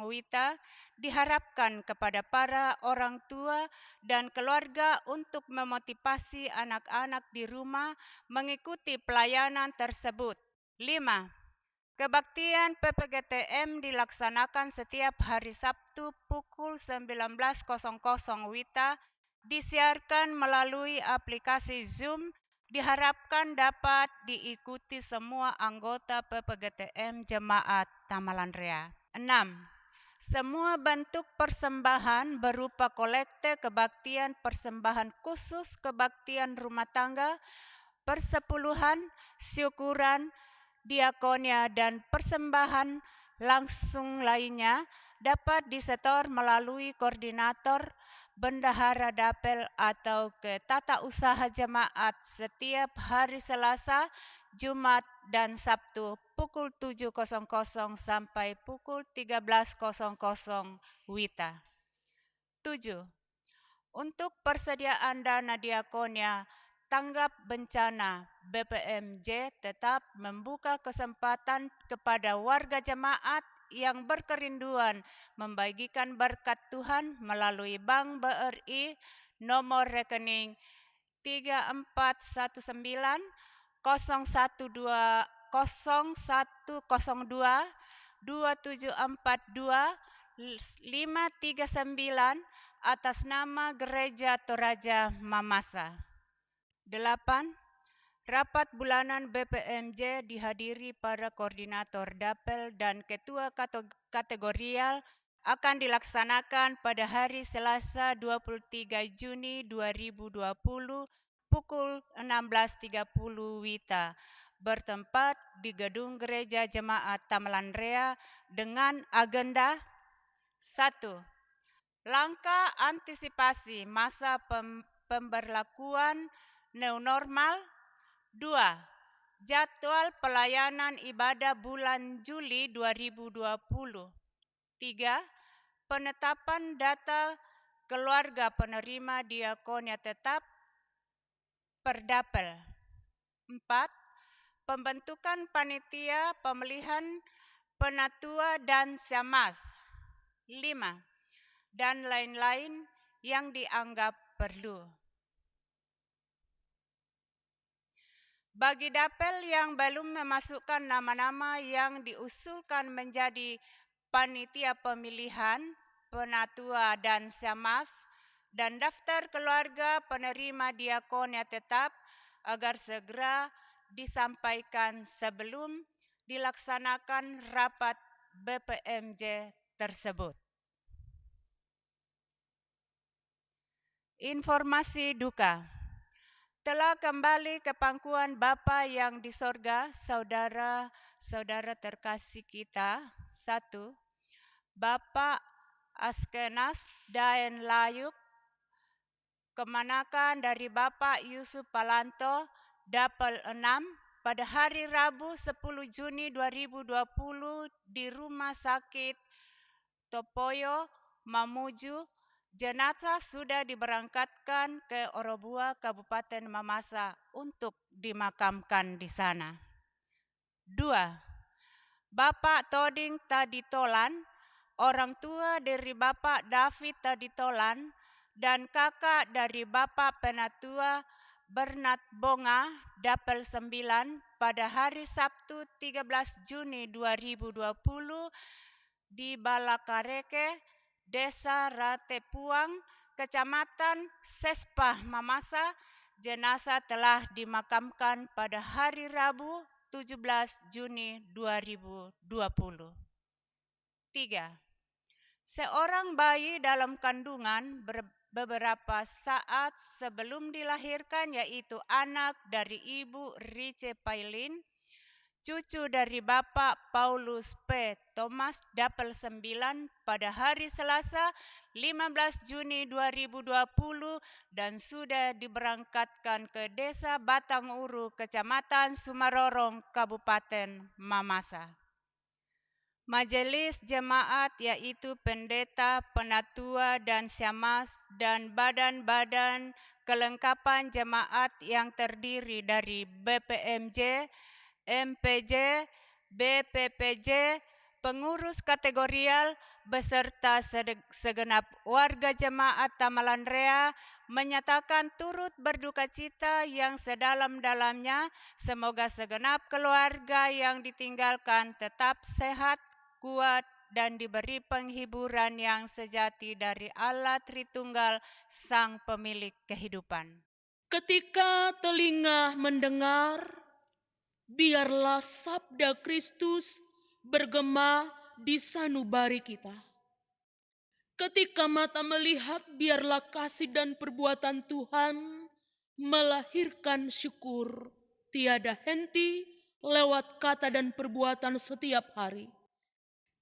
WITA. Diharapkan kepada para orang tua dan keluarga untuk memotivasi anak-anak di rumah mengikuti pelayanan tersebut. 5. Kebaktian PPGTM dilaksanakan setiap hari Sabtu pukul 19.00 WITA, disiarkan melalui aplikasi Zoom diharapkan dapat diikuti semua anggota PPGTM Jemaat Tamalanrea. 6. Semua bentuk persembahan berupa kolekte kebaktian, persembahan khusus kebaktian rumah tangga, persepuluhan, syukuran, diakonia, dan persembahan langsung lainnya dapat disetor melalui koordinator bendahara dapel atau ke tata usaha jemaat setiap hari Selasa, Jumat, dan Sabtu pukul 7.00 sampai pukul 13.00 WITA. 7. Untuk persediaan dana diakonia tanggap bencana, BPMJ tetap membuka kesempatan kepada warga jemaat yang berkerinduan membagikan berkat Tuhan melalui Bank BRI nomor rekening 3419 012 0102 2742 539 atas nama Gereja Toraja Mamasa. 8. Rapat bulanan BPMJ dihadiri para koordinator dapel dan ketua kategorial akan dilaksanakan pada hari Selasa 23 Juni 2020 pukul 16.30 WITA bertempat di Gedung Gereja Jemaat Tamalanrea dengan agenda 1. Langkah antisipasi masa pemberlakuan new normal. 2. Jadwal pelayanan ibadah bulan Juli 2020. 3. Penetapan data keluarga penerima diakonia tetap per dapel. 4. Pembentukan panitia pemilihan penatua dan syammas. 5. Dan lain-lain yang dianggap perlu. Bagi dapel yang belum memasukkan nama-nama yang diusulkan menjadi panitia pemilihan, penatua dan syammas, dan daftar keluarga penerima diakonia tetap agar segera disampaikan sebelum dilaksanakan rapat BPMJ tersebut. Informasi duka. Telah kembali ke pangkuan Bapa yang di sorga, saudara-saudara terkasih kita. 1. Bapak Askenas Daen Layuk, kemanakan dari Bapak Yusuf Palanto, Dapel 6, pada hari Rabu 10 Juni 2020 di Rumah Sakit Topoyo, Mamuju. Jenazah sudah diberangkatkan ke Orobua, Kabupaten Mamasa untuk dimakamkan di sana. 2. Bapak Toding Taditolan, orang tua dari Bapak David Taditolan, dan kakak dari Bapak Penatua Bernat Bonga, Dapel 9, pada hari Sabtu 13 Juni 2020 di Balakareke, Desa Ratepuang, Kecamatan Sespah, Mamasa. Jenazah telah dimakamkan pada hari Rabu 17 Juni 2020. 3. Seorang bayi dalam kandungan beberapa saat sebelum dilahirkan, yaitu anak dari Ibu Rice Pailin, cucu dari Bapak Paulus P. Thomas, Dapel 9, pada hari Selasa 15 Juni 2020 dan sudah diberangkatkan ke Desa Batang Uru, Kecamatan Sumarorong, Kabupaten Mamasa. Majelis jemaat yaitu pendeta, penatua, dan syammas, dan badan-badan kelengkapan jemaat yang terdiri dari BPMJ, MPJ, BPPJ, pengurus kategorial, beserta segenap warga jemaat Tamalanrea menyatakan turut berduka cita yang sedalam-dalamnya. Semoga segenap keluarga yang ditinggalkan tetap sehat, kuat, dan diberi penghiburan yang sejati dari Allah Tritunggal, Sang Pemilik Kehidupan. Ketika telinga mendengar, biarlah sabda Kristus bergema di sanubari kita. Ketika mata melihat, biarlah kasih dan perbuatan Tuhan melahirkan syukur tiada henti lewat kata dan perbuatan setiap hari.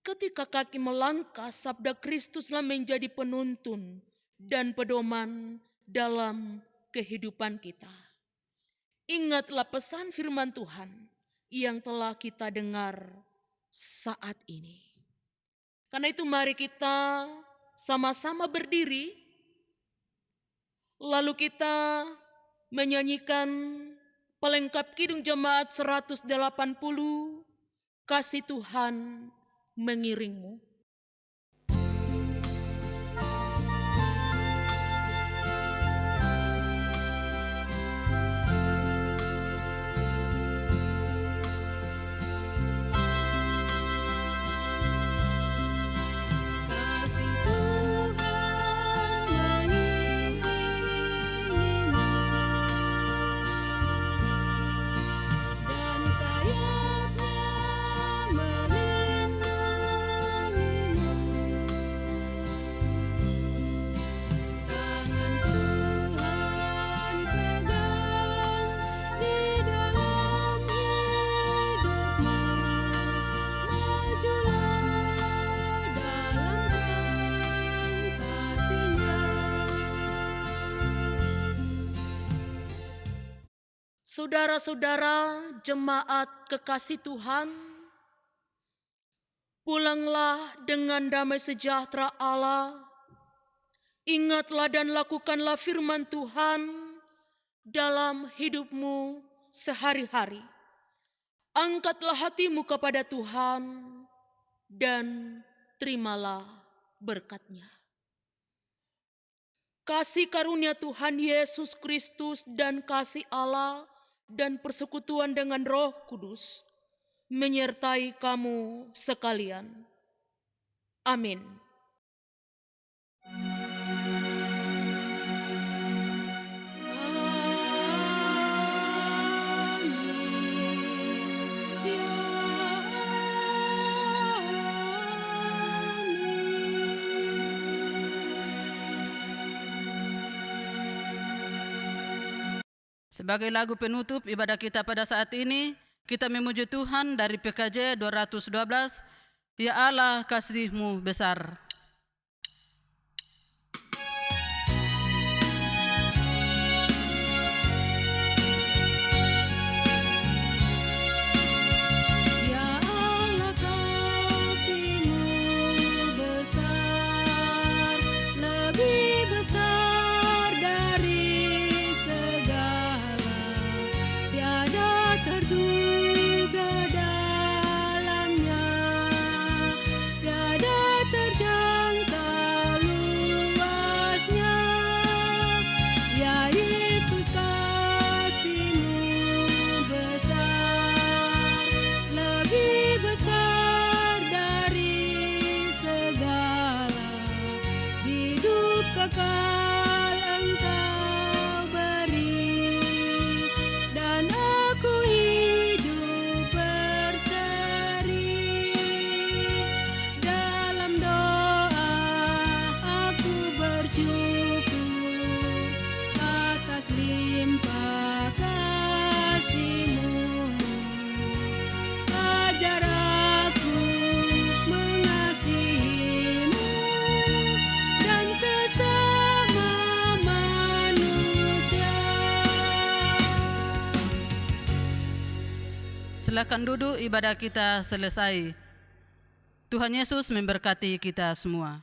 Ketika kaki melangkah, sabda Kristuslah menjadi penuntun dan pedoman dalam kehidupan kita. Ingatlah pesan firman Tuhan yang telah kita dengar saat ini. Karena itu mari kita sama-sama berdiri, lalu kita menyanyikan pelengkap Kidung Jemaat 180, Kasih Tuhan mengiringmu. Kasih Tuhan mengiringimu dan sayapnya melindungimu. Tangan Tuhan pegang di dalam hidupmu. Majulah dalam terang kasih-Nya. Saudara-saudara jemaat kekasih Tuhan, pulanglah dengan damai sejahtera Allah. Ingatlah dan lakukanlah firman Tuhan dalam hidupmu sehari-hari. Angkatlah hatimu kepada Tuhan dan terimalah berkat-Nya. Kasih karunia Tuhan Yesus Kristus dan kasih Allah dan persekutuan dengan Roh Kudus menyertai kamu sekalian. Amin. Sebagai lagu penutup ibadah kita pada saat ini, kita memuji Tuhan dari PKJ 212, Ya Allah kasih-Mu besar. Ya Allah kasih-Mu besar, lebih besar dari segala, tiada terduga dalamnya, tiada terjangka luasnya. Ya Yesus kasih-Mu besar, lebih besar dari segala, hidup kekal Engkau beri, dan aku hidup berseri. Dalam doa aku bersyukur atas limpah kasih-Mu. Ajar aku mengasihi-Mu dan sesama manusia. Silakan duduk, ibadah kita selesai. Tuhan Yesus memberkati kita semua.